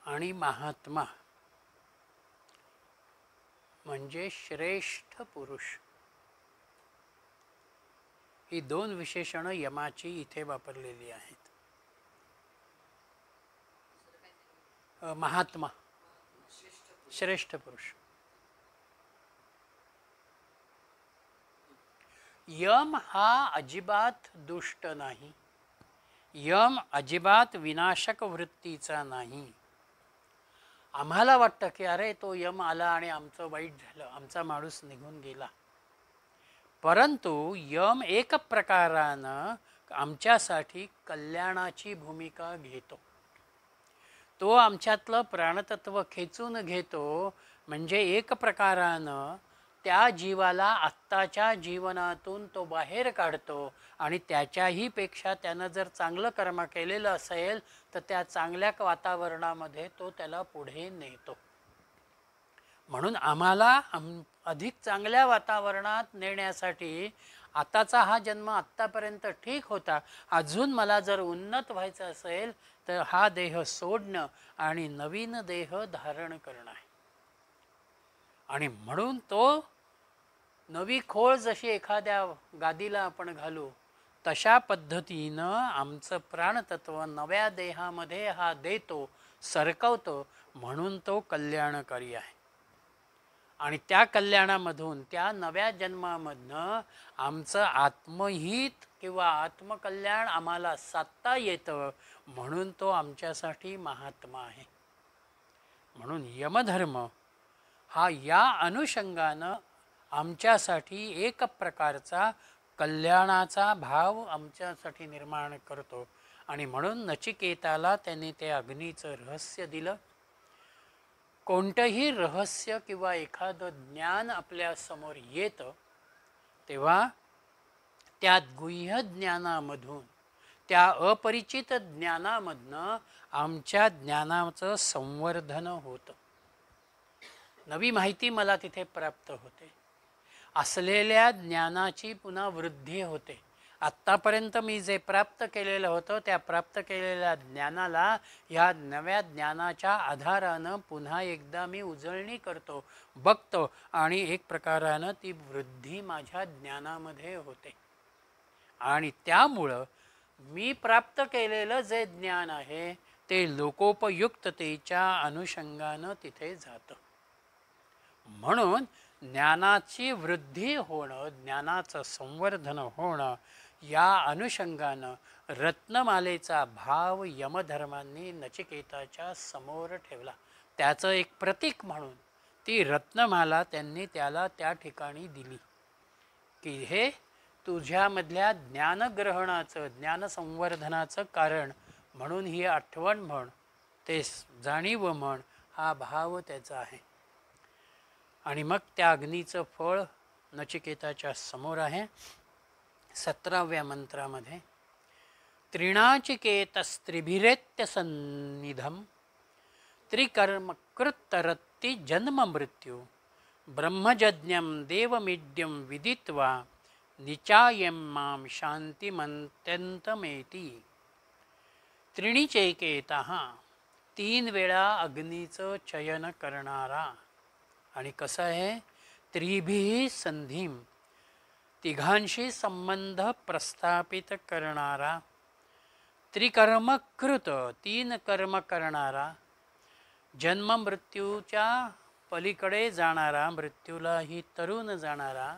आणि महात्मा म्हणजे श्रेष्ठ पुरुष. ही 2 विशेषणं यमाची इथे वापरलेली आहेत. महात्मा, श्रेष्ठ पुरुष. यम हा अजिबात दुष्ट नाही. यम अजिबात विनाशक वृत्तीचा नाही. आम्हाला वाटतं की अरे तो यम आला आणि आमचं वाईट झालं, आमचा माणूस निघून गेला. परंतु यम एक प्रकारानं आमच्यासाठी कल्याणाची भूमिका घेतो. तो आमच्यातलं प्राणतत्व खेचून घेतो. म्हणजे एक प्रकारानं त्या जीवाला आत्ताच्या जीवनातून तो बाहेर काढतो आणि त्याच्याही पेक्षा त्यानं जर चांगलं कर्म केलेलं असेल तर त्या चांगल्या वातावरणामध्ये तो त्याला पुढे नेतो. म्हणून आम्हाला अधिक चांगल्या वातावरणात नेण्यासाठी आताचा हा जन्म आत्तापर्यंत ठीक होता, अजून मला जर उन्नत व्हायचं असेल तर हा देह सोडणं आणि नवीन देह धारण करणं आहे. आणि म्हणून तो नवी खोळ जशी एखाद्या गादीला आपण घालू तशा पद्धतीनं आमचं प्राणतत्व नव्या देहामध्ये हा देतो, सरकवतो, म्हणून तो कल्याणकारी आहे. आणि त्या कल्याणामधून, त्या नव्या जन्मामधनं आमचं आत्महित किंवा आत्मकल्याण आम्हाला साधता येतं, म्हणून तो आमच्यासाठी महात्मा आहे. म्हणून यमधर्म हा या अनुषंगानं आमच्यासाठी एक प्रकारचा कल्याणाचा भाव आमच्यासाठी निर्माण करतो. आणि म्हणून नचिकेताला त्याने ते अग्नीचं रहस्य दिलं. कोणतंही रहस्य किंवा एखादं ज्ञान आपल्या समोर येतं तेव्हा त्या गुह्य ज्ञानामधून, त्या अपरिचित ज्ञानामधनं आमच्या ज्ञानाचं संवर्धन होतं. नवी माहिती मला तिथे प्राप्त होते. असलेल्या ज्ञानाची पुन्हा वृद्धी होते. आत्तापर्यंत मी जे प्राप्त केलेलं होतं त्या प्राप्त केलेल्या ज्ञानाला ह्या नव्या ज्ञानाच्या आधारानं पुन्हा एकदा मी उजळणी करतो, बघतो आणि एक प्रकारानं ती वृद्धी माझ्या ज्ञानामध्ये होते. आणि त्यामुळं मी प्राप्त केलेलं जे ज्ञान आहे ते लोकोपयुक्ततेच्या अनुषंगानं तिथे जातं. म्हणून ज्ञानाची वृद्धी होणं, ज्ञानाचं संवर्धन होणं, या अनुषंगानं रत्नमालेचा भाव यमधर्मांनी नचिकेताच्या समोर ठेवला. त्याचं एक प्रतीक म्हणून ती रत्नमाला त्यांनी त्याला त्या ठिकाणी दिली की हे तुझ्यामधल्या ज्ञानग्रहणाचं, ज्ञानसंवर्धनाचं कारण म्हणून ही आठवण म्हण, ते जाणीव म्हण, हा भाव त्याचा आहे. आणि मग त्या अग्नीचं फळ नचिकेताच्या समोर आहे. 17व्या मंत्रामध्ये त्रिणाचिकेतस्त्रिभिरेत्य सन्निधम त्रिकर्मकृतरत्ति जन्म मृत्यू ब्रह्मजज्ञं देवमीड्यं विदित्वा निचायं मां शांतिमत्यंतमेति. त्रिणिचैकेतः 3 वेळा अग्नीचं चयन करणारा. आणि कसं आहे, त्रिभिः संधीम, तिघांशी संबंध प्रस्थापित करणारा, त्रिकर्मकृत, 3 कर्म करणारा, जन्म मृत्यूच्या पलीकडे जाणारा, मृत्यूलाही तरून जाणारा,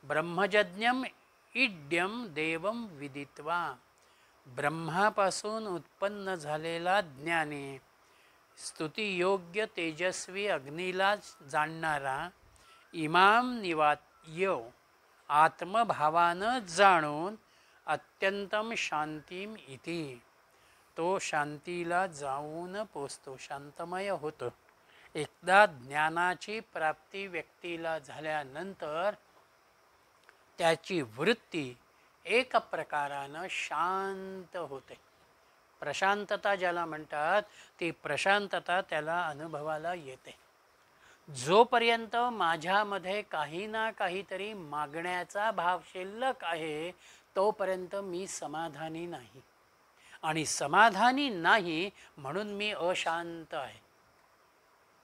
ब्रह्मजज्ञम इड्यम देवम विदित्वा, ब्रह्मापासून उत्पन्न झालेला ज्ञानी, स्तुतियोग्य तेजस्वी अग्नीला जाणणारा, इमाम निवात्य, आत्मभावानं जाणून अत्यंतम शांतीम इति, तो शांतीला जाऊन पोचतो, शांतमय होतो. एकदा ज्ञानाची प्राप्ती व्यक्तीला झाल्यानंतर त्याची वृत्ती एक प्रकारानं शांत होते. प्रशांतता ज्याला म्हणतात ती प्रशांतता त्याला अनुभवाला येते. जोपर्यंत माझ्यामध्ये काही ना काहीतरी मागण्याचा भाव शिल्लक आहे तोपर्यंत मी समाधानी नाही. आणि समाधानी नाही म्हणून मी अशांत आहे.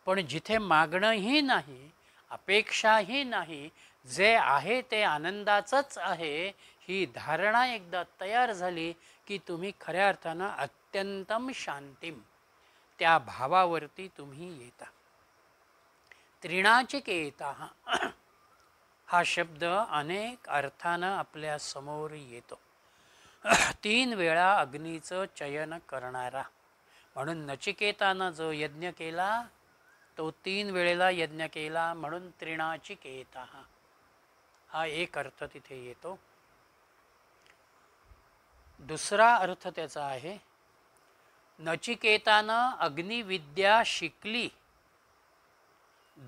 पण जिथे मागणंही नाही, अपेक्षाही नाही, जे आहे ते आनंदाचंच आहे, ही धारणा एकदा तयार झाली की तुम्ही खऱ्या अर्थानं अत्यंतम शांतीम, त्या भावावरती तुम्ही येता. त्रिणाचिकेतः हा शब्द अनेक अर्थानं आपल्या समोर येतो. 3 वेळा अग्नीचं चयन करणारा. म्हणून नचिकेतानं जो यज्ञ केला तो 3 वेळेला यज्ञ केला, म्हणून त्रिणाचिकेतः हा एक अर्थ तिथे येतो. दुसरा अर्थ त्याचा आहे, नचिकेतानं अग्निविद्या शिकली,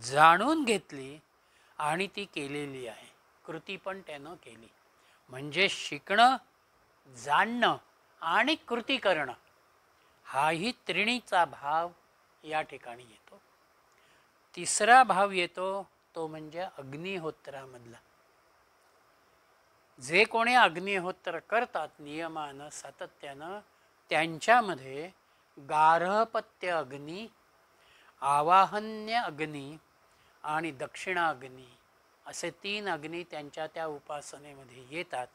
जाणून घेतली आणि ती केलेली आहे. कृती पण त्यानं केली. म्हणजे शिकणं, जाणणं आणि कृती करणं हाही त्रिणीचा भाव या ठिकाणी येतो. तिसरा भाव येतो तो म्हणजे अग्निहोत्रामधला. जे कोणी अग्निहोत्र करतात नियमानं सातत्यानं त्यांच्यामध्ये गार्हपत्य अग्नी, आवाहन्य अग्नी आणि दक्षिणाग्नी असे 3 अग्नी त्यांच्या त्या उपासनेमध्ये येतात.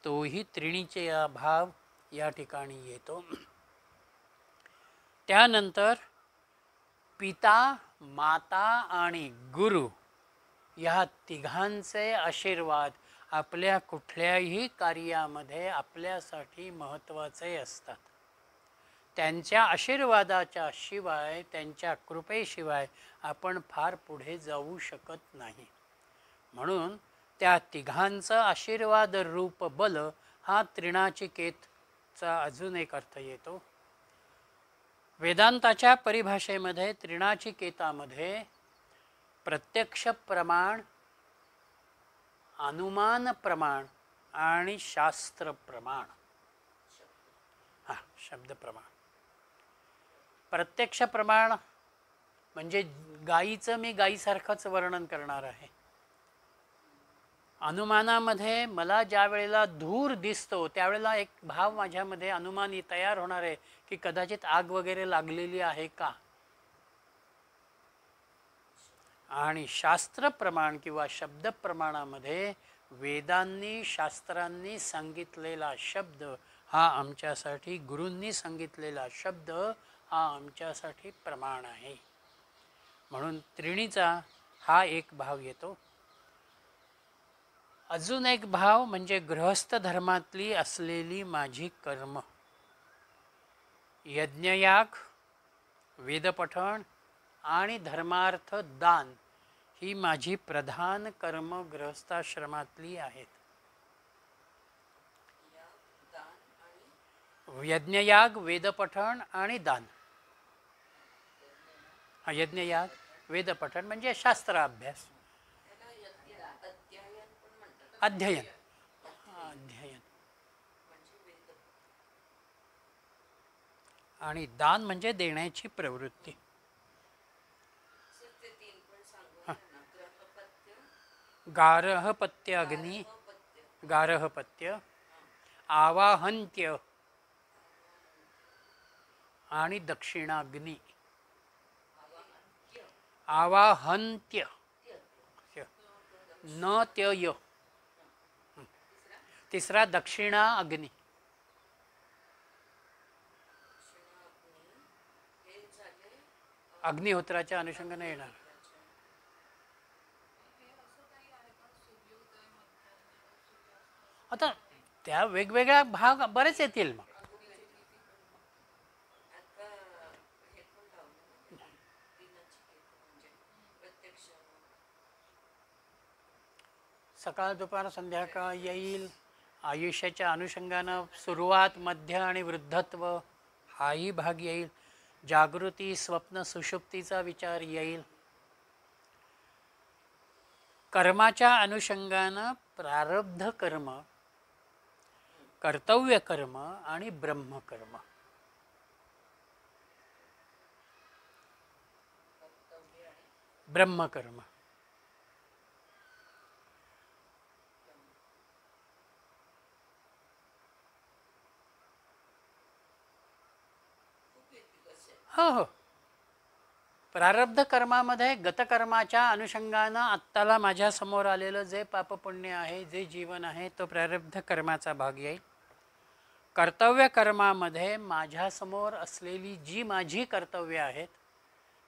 तोही त्रिणीचे या भाव या ठिकाणी येतो. त्यानंतर पिता, माता आणि गुरु या तिघांचे आशीर्वाद आपल्या कुठल्याही कार्यामध्ये आपल्यासाठी महत्त्वाचे असतात. त्यांच्या आशीर्वादाच्या शिवाय, त्यांच्या कृपेशिवाय आपण फार पुढे जाऊ शकत नाही. म्हणून त्या तिघांचं आशीर्वाद रूप बल हा त्रिणाचिकेतचा अजून एक अर्थ येतो. वेदांताच्या परिभाषेमध्ये त्रिणाचिकेतामध्ये प्रत्यक्ष प्रमाण, अनुमान प्रमाण आणि शास्त्र प्रमाण, शब्द प्रमाण. प्रत्यक्ष प्रमाण म्हणजे गायीचं मी गायीसारखंच वर्णन करणार आहे. अनुमानामध्ये मला ज्या वेळेला धूर दिसतो त्यावेळेला एक भाव माझ्यामध्ये अनुमान तयार होणार आहे की कदाचित आग वगैरे लागलेली आहे का. आणि शास्त्र प्रमाण किंवा शब्द प्रमाणामध्ये वेदांनी शास्त्रांनी सांगितलेला शब्द हा आमच्यासाठी, गुरूंनी सांगितलेला शब्द हा आमच्यासाठी प्रमाण आहे. म्हणून त्रिणीचा हा एक भाव येतो. अजून एक भाव म्हणजे गृहस्थ धर्मातली असलेली माझी कर्म, यज्ञयाग, वेदपठण आणि धर्मार्थ दान ही माझी प्रधान कर्म गृहस्थाश्रमातली आहेत. यज्ञयाग, वेदपठण आणि दान. यज्ञयाग, वेदपठण म्हणजे शास्त्राभ्यास, अध्ययन. अध्ययन आणि दान म्हणजे देण्याची प्रवृत्ती. गार्हपत्य अग्नी, गार्हपत्य, आवाहन्त्य आणि दक्षिणाग्नी. आवाहन्त्य न त्य, तिसरा दक्षिणा अग्नी. अग्निहोत्राच्या अनुषंगाने येणार. आता त्या वेगवेगळ्या भाग बरेच येतील. मग सकाळ, दुपार, संध्याकाळ येईल. आयुष्याच्या अनुषंगानं सुरुवात, मध्य आणि वृद्धत्व हाही भाग येईल. जागृती, स्वप्न, सुषुप्तीचा विचार येईल. कर्माच्या अनुषंगानं प्रारब्ध कर्म, कर्तव्य कर्म आणि ब्रह्मकर्म. ब्रह्मकर्म हो हो. प्रारब्ध कर्मामध्ये गतकर्माच्या अनुषंगानं आत्ताला माझ्यासमोर आलेलं जे पापपुण्य आहे, जे जीवन आहे, तो प्रारब्ध कर्माचा भाग येईल. कर्तव्य कर्मामध्ये माझ्यासमोर असलेली जी माझी कर्तव्य आहेत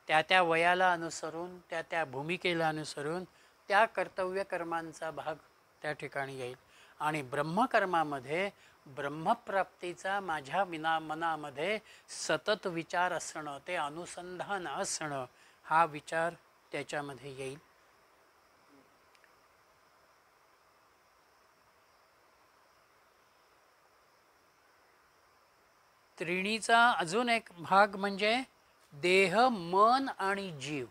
त्या त्या वयाला अनुसरून, त्या त्या भूमिकेला अनुसरून त्या कर्तव्य कर्मांचा भाग त्या ठिकाणी येईल. आणि ब्रह्मकर्मामध्ये ब्रह्मप्राप्तीचा माझ्या मनामध्ये सतत विचार असणं, ते अनुसंधान असणं, हा विचार त्याच्यामध्ये येईल. त्रिणीचा अजून एक भाग म्हणजे देह, मन आणि जीव.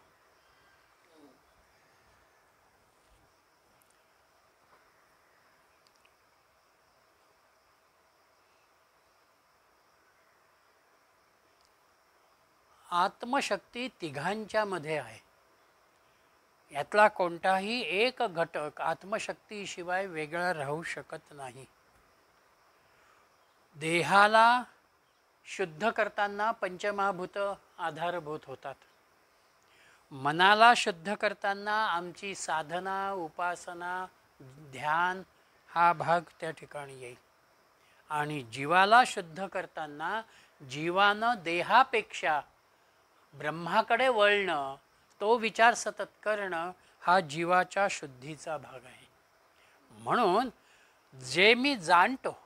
आत्मशक्ती तिघांच्या मध्ये आहे. यातला कोणताही एक घटक आत्मशक्तीशिवाय वेगळा राहू शकत नाही. देहाला शुद्ध करताना पंचमहाभूत आधारभूत होतात. मनाला शुद्ध करताना आमची साधना, उपासना, ध्यान हा भाग त्या ठिकाणी येईल. आणि जीवाला शुद्ध करताना जीवानं देहापेक्षा ब्रह्माकडे वळणं, तो विचार सतत करणं हा जीवाच्या शुद्धीचा भाग आहे. म्हणून जे मी जाणतो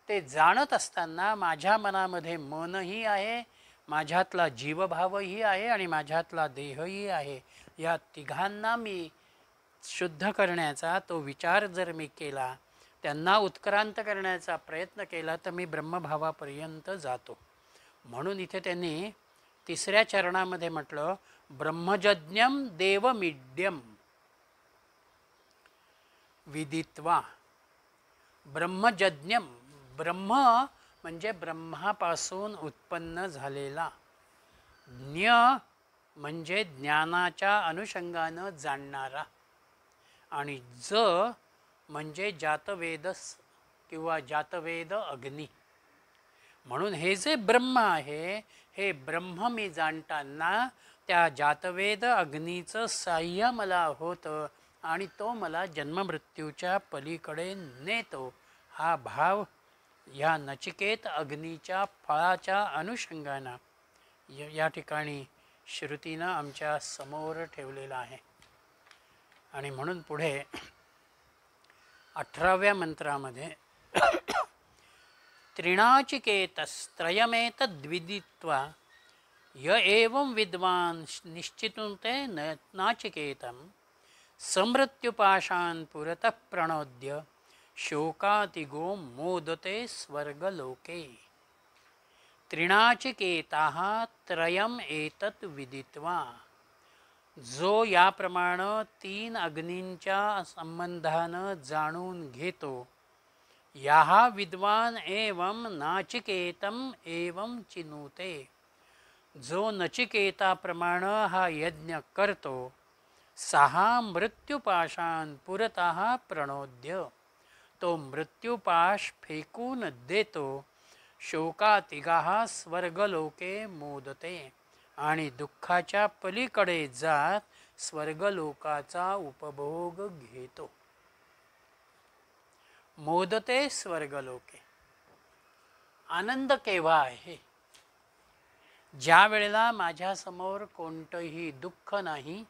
ते जाणत असताना माझ्या मनामध्ये मनही आहे, माझ्यातला जीवभावही आहे आणि माझ्यातला देहही आहे. या तिघांना मी शुद्ध करण्याचा तो विचार जर मी केला, त्यांना उत्क्रांत करण्याचा प्रयत्न केला, तर मी ब्रह्मभावापर्यंत जातो. म्हणून इथे त्यांनी तिसऱ्या चरणामध्ये म्हटलं, ब्रह्मजज्ञम देवमीड्यम विदित्वा. ब्रह्मजज्ञम, ब्रह्म म्हणजे ब्रह्मापासून उत्पन्न झालेला, ज्ञ म्हणजे ज्ञानाच्या अनुषंगानं जाणणारा, आणि ज म्हणजे जातवेद किंवा जातवेद अग्नी. म्हणून हे जे ब्रह्म आहे, हे ब्रह्म मी जाणताना त्या जातवेद अग्नीचं साह्य मला होतं आणि तो मला जन्ममृत्यूच्या पलीकडे नेतो. हा भाव या नचिकेत अग्नीच्या फळाच्या अनुषंगानं या ठिकाणी श्रुतीनं आमच्या समोर ठेवलेला आहे. आणि म्हणून पुढे 18व्या मंत्रामध्ये त्रिणाचिकेतस्त्रयमेतद्विदित्वा य एवं विद्वान् निश्चितुते नाचिकेतं समृत्युपाशान् पुरतः प्रणोद्य शोकातिगो मोदते स्वर्गलोके. त्रिणाचिकेताः त्रयम् एतत् विदित्वा. जो याप्रमाणे 3 अग्नींच्या संबंधानं जाणून घेतो, याह विद्वान एवं नाचिकेतम एवं चिनुते. जो नचिकेताप्रमाणे हा यज्ञ करतो, 6 मृत्युपाशान् पुरतः प्रणोद्य. तो मृत्युपाश फेकून देतो. शोकातिगाः स्वर्गलोके मोदते. आणि दुःखाच्या पलीकडे जात स्वर्गलोकाचा उपभोग घेतो. मोदते स्वर्गलोके. आनंद केव्हा आहे? ज्या वेळेला माझ्यासमोर कोणतंही दुःख नाही,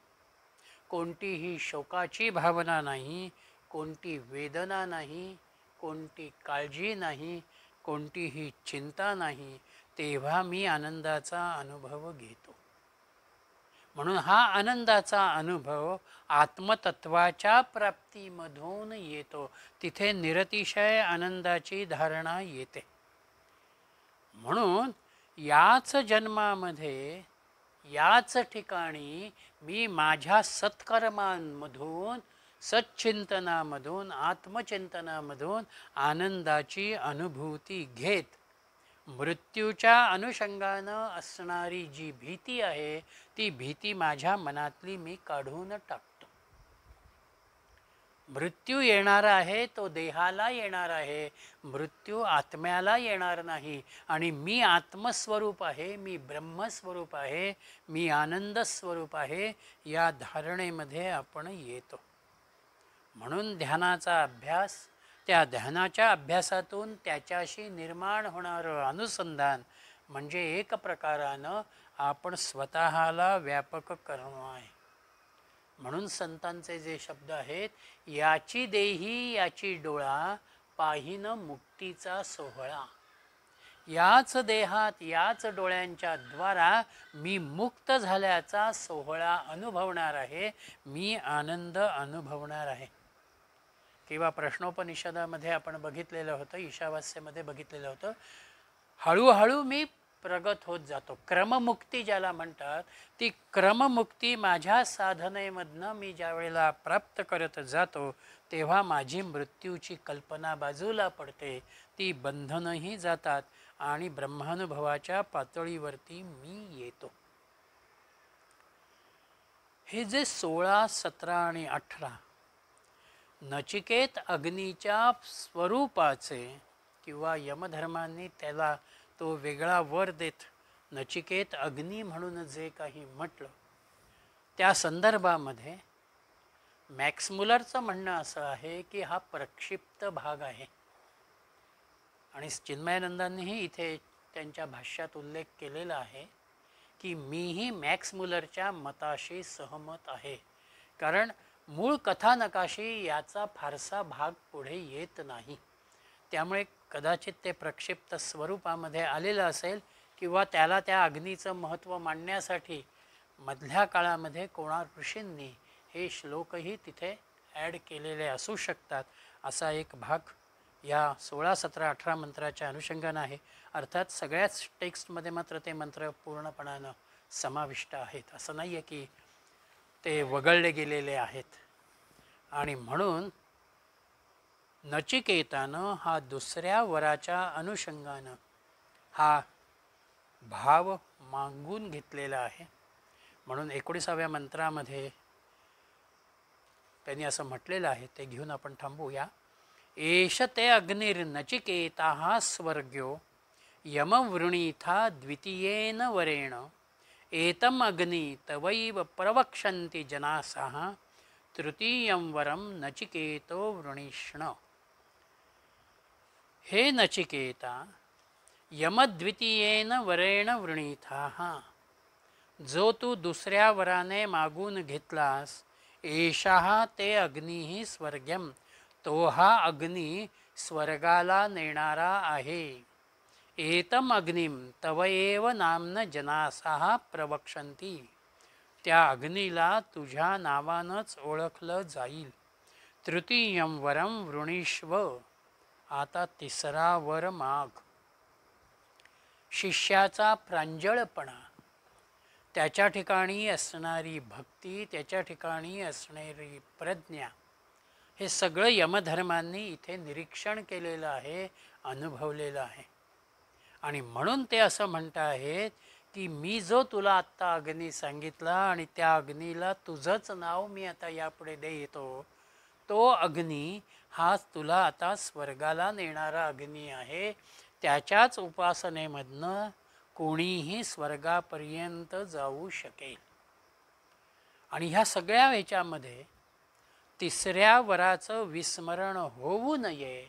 कोणतीही शोकाची भावना नाही, कोणती वेदना नाही, कोणती काळजी नाही, कोणतीही चिंता नाही, तेव्हा मी आनंदाचा अनुभव घेतो. म्हणून हा आनंदाचा अनुभव आत्मतत्वाच्या प्राप्तीमधून येतो. तिथे निरतिशय आनंदाची धारणा येते. म्हणून याच जन्मामध्ये याच ठिकाणी मी माझ्या सत्कर्मांमधून, सच्चिंतनामधून, आत्मचिंतनामधून आनंदाची अनुभूती घेत मृत्यूच्या अनुषंगानं असणारी जी भीती आहे, ती भीती माझ्या मनातली मी काढून टाकतो. मृत्यू येणार आहे, तो देहाला येणार आहे, मृत्यू आत्म्याला येणार नाही. आणि मी आत्मस्वरूप आहे, मी ब्रह्मस्वरूप आहे, मी आनंद स्वरूप आहे, या धारणेमध्ये आपण येतो. म्हणून ध्यानाचा अभ्यास, त्या ध्यानाच्या अभ्यासातून त्याच्याशी निर्माण होणारं अनुसंधान म्हणजे एक प्रकारानं आपण स्वतःला व्यापक करणं आहे. म्हणून संतांचे जे शब्द आहेत, याची देही याची डोळा, पाहिन मुक्तीचा सोहळा. याच देहात याच डोळ्यांच्या द्वारा मी मुक्त झाल्याचा सोहळा अनुभवणार आहे, मी आनंद अनुभवणार आहे. किंवा प्रश्नोपनिषदामध्ये आपण बघितलेलं होतं, ईशावास्यमध्ये बघितलेलं होतं, हळूहळू मी प्रगत होत जातो. क्रममुक्ती ज्याला म्हणतात, ती क्रममुक्ती माझ्या साधनेमधनं मी ज्या वेळेला प्राप्त करत जातो, तेव्हा माझी मृत्यूची कल्पना बाजूला पडते, ती बंधनही जातात आणि ब्रह्मानुभवाच्या पातळीवरती मी येतो. हे जे 16, 17 आणि 18 नचिकेत अग्नीच्या स्वरूपाचे किंवा यमधर्मांनी त्याला तो वेगळा वर देत नचिकेत अग्नी म्हणून जे काही म्हटलं त्या संदर्भामध्ये मॅक्स मुलरचं म्हणणं असं आहे की हा प्रक्षिप्त भाग आहे. आणि चिन्मयानंदांनीही इथे त्यांच्या भाष्यात उल्लेख केलेला आहे की मीही मॅक्स मुलरच्या मताशी सहमत आहे. कारण मूळ कथानकाशी याचा फारसा भाग पुढे येत नाही. त्यामुळे कदाचित ते प्रक्षिप्त स्वरूपामध्ये आलेलं असेल किंवा त्याला त्या अग्नीचं महत्त्व मांडण्यासाठी मधल्या काळामध्ये कोणा ऋषींनी हे श्लोकही तिथे ॲड केलेले असू शकतात. असा एक भाग या 16, 17, 18 मंत्राच्या अनुषंगानं आहे. अर्थात सगळ्याच टेक्स्टमध्ये मात्र ते मंत्र पूर्णपणानं समाविष्ट आहेत. असं नाही आहे की ते वगळले गेलेले आहेत. आणि म्हणून नचिकेतानं हा दुसऱ्या वराच्या अनुषंगानं हा भाव मागून घेतलेला आहे. म्हणून 19व्या मंत्रामध्ये त्यांनी असं म्हटलेलं आहे, ते घेऊन आपण थांबूया. एष ते अग्निर्नचिकेता स्वर्ग्यो यमवृणीथा द्वितीयेन वरेण एतम अग्नि तवैव प्रवक्षन्ति जनासाः तृतीयं वरं नचिकेतो वृणीष्ण. हे नचिकेता यमद्वितीयेन वरेण वृणीथाः, जो तू दुसऱ्या वराने मागून घेतलास, एषः ते अग्निः स्वर्ग्यम, तो हा अग्नी स्वर्गाला नेणारा आहे. एतम अग्निम तव एव नाम्न जनासाः प्रवक्षन्ति, त्या अग्नीला तुझ्या नावानंच ओळखलं जाईल. तृतीयं वरं वृणीष्व, आता तिसरा वर माग. शिष्याचा प्रांजळपणा, त्याच्या ठिकाणी असणारी भक्ती, त्याच्या ठिकाणी असणारी प्रज्ञा, हे सगळं यमधर्मांनी इथे निरीक्षण केलेलं आहे, अनुभवलेलं आहे. आणि म्हणून ते असं म्हणत आहेत की मी जो तुला आत्ता अग्नी सांगितला आणि त्या अग्नीला तुझंच नाव मी आता यापुढे देतो, तो अग्नी हा तुला आता स्वर्गाला नेणारा अग्नी आहे. त्याच्याच उपासनेमधनं कोणीही स्वर्गापर्यंत जाऊ शकेल. आणि ह्या सगळ्या ह्याच्यामध्ये तिसऱ्या वराचं विस्मरण होऊ नये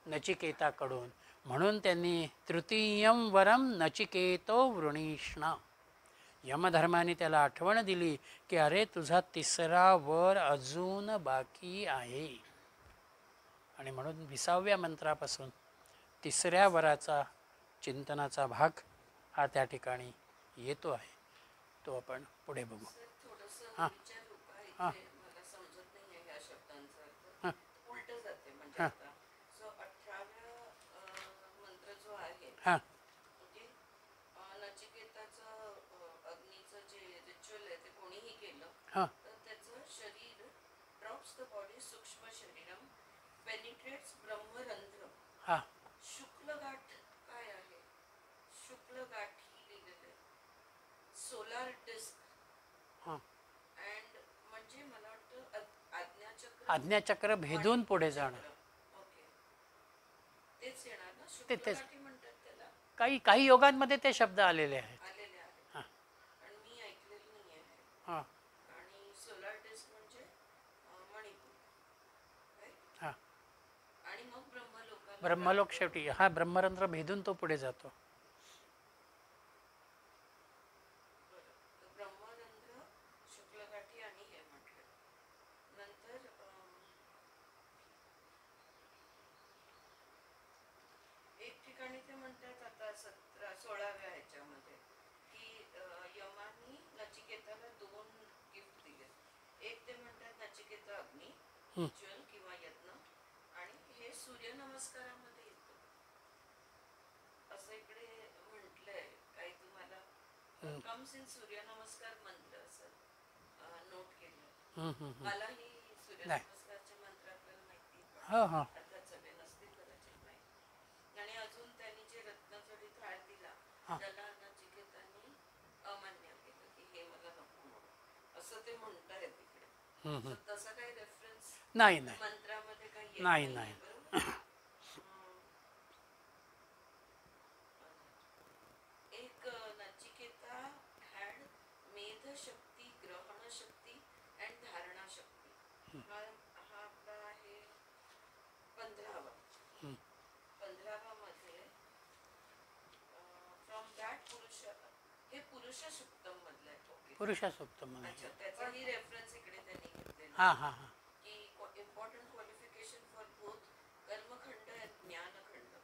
नचिकेताकडून, म्हणून त्यांनी तृतीयं वरं नचिकेतो वृणीष्ण, यमधर्माने त्याला आठवण दिली की अरे तुझा तिसरा वर अजून बाकी आहे. आणि म्हणून 20व्या मंत्रापासून तिसऱ्या वराचा चिंतनाचा भाग हा त्या ठिकाणी येतो आहे. तो आपण पुढे बघू. हां हां मला समजत नाही ह्या शब्दांचा अर्थ. उलट जाते म्हणजे आता जो 18व्या मंत्र जो आहे, हां म्हणजे नचिकेताचं अग्नीचं जे रिच्युअल आहे ते कोणीही केलं हां तर त्याचं शरीर ड्रॉप्स द बॉडी सूक्ष्म शरीरम पेनिट्रेट्स ब्रह्मरंध्र. हां शुक्लगाठ काय आहे? शुक्लगाठ ही लिहिलेलं आहे, सोलार डिस्क. हां अँड म्हणजे मला वाटतं आज्ञाचक्र, आज्ञाचक्र भेदून पुढे जाणं. ओके, तेच येणार ना, तेच. शुक्लगाठी म्हणतात त्याला. काही योगांमध्ये ते शब्द आलेले आहेत. आलेले आहेत हां पण मी ऐकलेलं नाही आहे. हां आणि सोलार डिस्क म्हणजे मणिपूर, right? हां आणि मग ब्रह्मलोकाला ब्रह्मलोक शेवटी हा ब्रह्मरंध्र भेदून तो पुढे जातो. ब्रह्मरंध्र, शुक्लगाठी आणि हे म्हटलं. नंतर एक ठिकाणी ते म्हणतात आता 16व्या ह्याच्यामध्ये की यमानी नचिकेताला 2 गिफ्ट दिले. एक ते म्हणतात नचिकेता अग्नी रिच्युअल किंवा यज्ञ, आणि हे सूर्य नमस्कारामध्ये येतं असं इकडे म्हटलंय. काही तुम्हाला कम्स इन सूर्य नमस्कार मंत्र असं नोट केलं. मलाही सूर्य नमस्कारचे मंत्र आपल्याला माहिती, हो हो अर्थात सगळे नसतील कदाचित माहिती. आणि अजून त्यांनी जे रत्नजडित हार दिला त्याला नचिकेतांनी अमान्य केलं की हे मला नको, असं ते म्हणतायत तिकडे. हम्म. तर तसा काही रेफरन्स नाही नाही मंत्रामध्ये काही येत नाही नाहीये, नाही बरोबर? एक नचिकेता हॅड मेध शक्ती, ग्रहण शक्ती अँड धारणा शक्ती. हा हा आपला आहे 15वा. 15वा मध्ये फ्रॉम दॅट पुरुष, हे पुरुष सुक्तम मधलं आहे. ओके, पुरुष सूक्त म्हणा. अच्छा, त्याचाही रेफरन्स इकडे त्यांनी घेतलेला हां हां हां की important qualification for both Karmakhand and Gyankhand.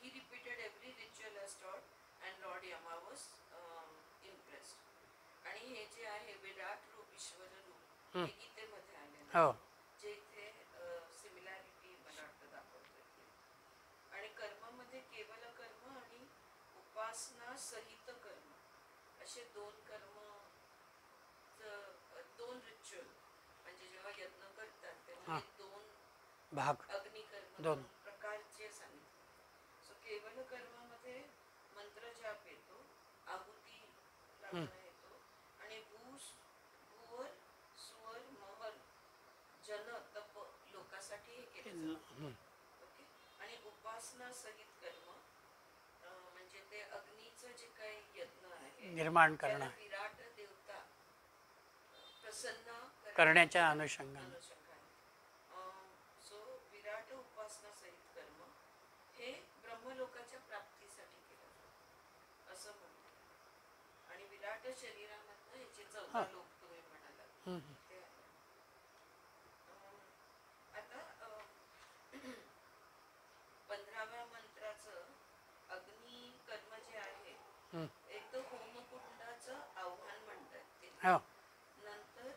He repeated every ritual as taught and lord Yama was impressed. आणि हे जे आहे विराट रूप, ईश्वर रूप, हे गीतेमध्ये आलेलं हो आहे, जे इथे सिमिलॅरिटी मला वाटतं दाखवतोय. आणि कर्मामध्ये केवल कर्म आणि उपासना सहित कर्म असे दोन कर्म, दोन रिच्युअल, म्हणजे जेव्हा यज्ञ करतात तेव्हा हे दोन भाग अग्निकर्म, दोन. दोन प्रकारचे सांगितले. सो केवल कर्मामध्ये मंत्र जाप येतो, आहुती लावणं येतो, आणि भूवर सुवर महल जन तप लोकांसाठी हे केलं जातं. ओके. आणि उपासना सहित कर्म म्हणजे ते अग्नीचं जे काही यज्ञ आहे, निर्माण त्याला करणं विराट देवता प्रसन्न करण्याच्या अनुषंगाने. सो विराट उपासना सहित कर्म हे ब्रह्मलोकाच्या प्राप्तीसाठी केलं जातं असं म्हणतात. आणि विराट शरीरामधनं याचे 14 लोक तुम्ही म्हणाला ते आहे. आता 15व्या मंत्राचं अग्नी कर्म जे आहे, एक तर होमकुंडाचं आव्हान म्हणतात ते. हो नंतर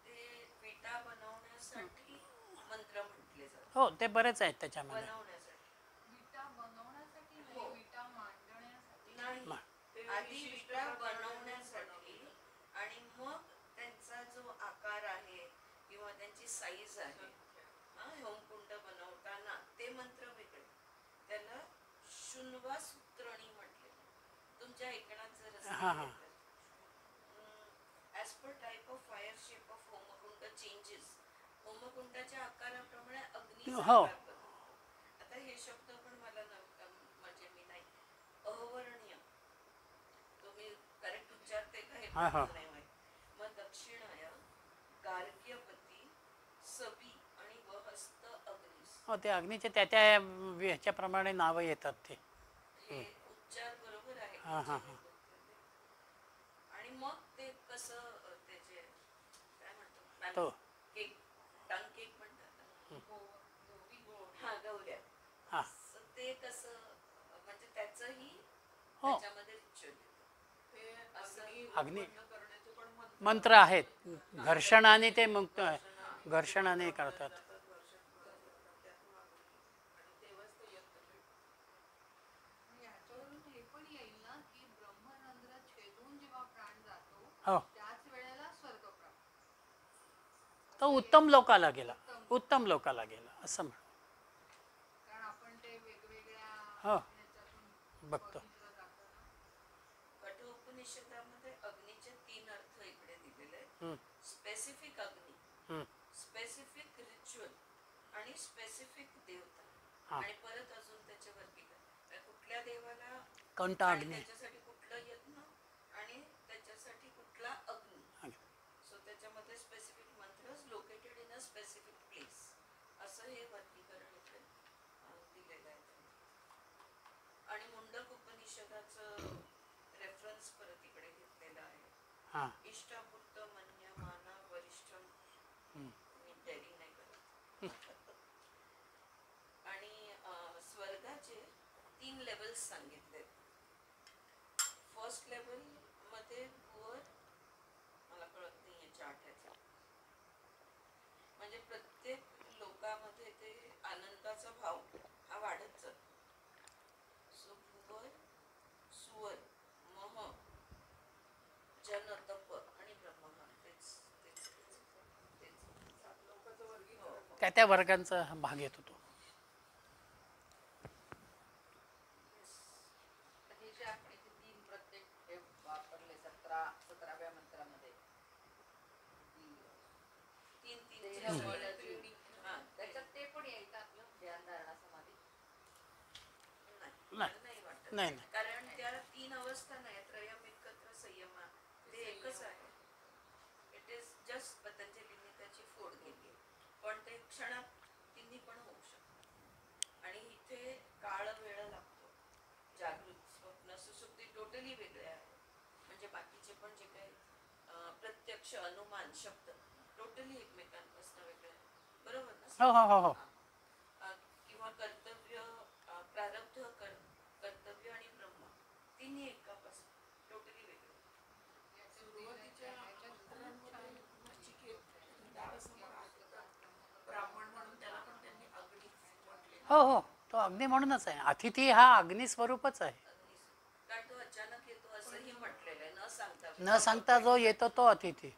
ते विटा बनवण्यासाठी मंत्र म्हटले जातात. हो ते बरेच आहेत त्याच्यामध्ये. बनवण्यासाठी विटा बनवण्यासाठी हो. नाही, विटा मांडण्यासाठी. नाही, आधी विटा बनवण्यासाठी, आणि मग त्यांचा जो आकार आहे किंवा त्यांची साईज आहे, होमकुंड बनवताना ते मंत्र वेगळे, त्याला शुन्वा सूत्रणी म्हटले. तुमच्या ऐकण्यात जर as per type of fire shape of homkund changes, होमकुंडाच्या आकाराप्रमाणे अग्नीचा आकार बदलतो. आता हे शब्द पण मला म्हणजे मी नाही, अवर्णीय, तुम्ही करेक्ट उच्चारते का हे नाही माहिती. मग दक्षिणाय, गार्ग्यपती, सवी आणि वहस्त अग्निस, हो ते अग्नीचे त्या त्या ह्याच्याप्रमाणे नावं येतात ते. हे उच्चार बरोबर आहे. आणि मग ते कसं त्याचे काय म्हणतो, तो केक, टंग केक म्हणतात, हा गौऱ्या, हां ते कसं, म्हणजे त्याचंही हो त्याच्यामध्ये रिच्युअल येतं. असं अग्नी मंत्र आहेत, घर्षणाने ते मुक्त घर्षणाने करतात. याच्यावरून हे पण येईल ना की ब्रह्मरंध्र छेदून जेव्हा प्राण जातो हो त्याच वेळेला स्वर्ग प्राप्त. तो उत्तम लोकाला गेला, उत्तम लोकाला गेला असं म्हण. कारण आपण ते वेगवेगळ्या हो ह्याच्यातून बघतो. बघितलं जातं ना. कठोपनिषदामध्ये अग्नीचे 3 अर्थ इकडे दिलेले आहेत. स्पेसिफिक अग्नी, स्पेसिफिक रिच्युअल आणि स्पेसिफिक देवता. आणि परत अजून त्याचे वर्गीकरण, कुठल्या देवाला कोणता आणि अग्नी, त्याच्यासाठी कुठलं यज्ञ आणि त्याच्यासाठी कुठला अग्नी. सो त्याच्यामध्ये specific मंत्रस located in a specific place, असं हे वर्गीकरण इकडे दिलेलं आहे. आणि मुंडक उपनिषदाचं रेफरन्स परत इकडे घेतलेला आहे. इष्टापुरत मन्यमाना वरिष्ठम, मी डेअरिंग नाही करत. आणि स्वर्गाचे 3 लेवल्स सांगितले. फर्स्ट लेवल मध्ये भुवर, मला कळत नाहीये चार्ट याचा, म्हणजे प्रत्येक लोकामध्ये ते आनंदाचा भाव हा वाढत जातो. सो भुवर, सुवर, मह, जन, तप आणि ब्रह्म, तेच तेच तेच 7 लोकांचं वर्गीकरण. त्या त्या वर्गांचा भाग येतो तो. हे जे आपण इथे 3 प्रत्येक हे वापरले 17व्या मंत्रामध्ये, नाही नाही कारण त्या 3 अवस्था नाही, त्रयम एकत्र संयमा, ते एकच आहे. इट इज जस्ट पतंजलीने त्याची फोड केली, पण ते क्षणात तिन्ही पण होऊ शकतात. आणि इथे काळ वेळ लागतो. जागृत, स्वप्न, सुसुप्ती टोटली वेगळे आहे. म्हणजे बाकीचे पण जे काही प्रत्यक्ष, अनुमान, शब्द टोटली एकमेकांपासून वेगळे आहे. बरोबर ना? हो हो हो हो किंवा कर्तव्य, प्रारब्ध, कर्तव्य आणि ब्रह्म तिन्ही एकापासून टोटली वेगळे. ब्राह्मण म्हणून त्याला पण त्यांनी अग्नी म्हटले. हो हो तो अग्नी म्हणूनच आहे. अतिथी हा अग्नी स्वरूपच आहे. कारण तो अचानक येतो असंही म्हटलेलं आहे, न सांगता. न सांगता जो येतो तो अतिथी.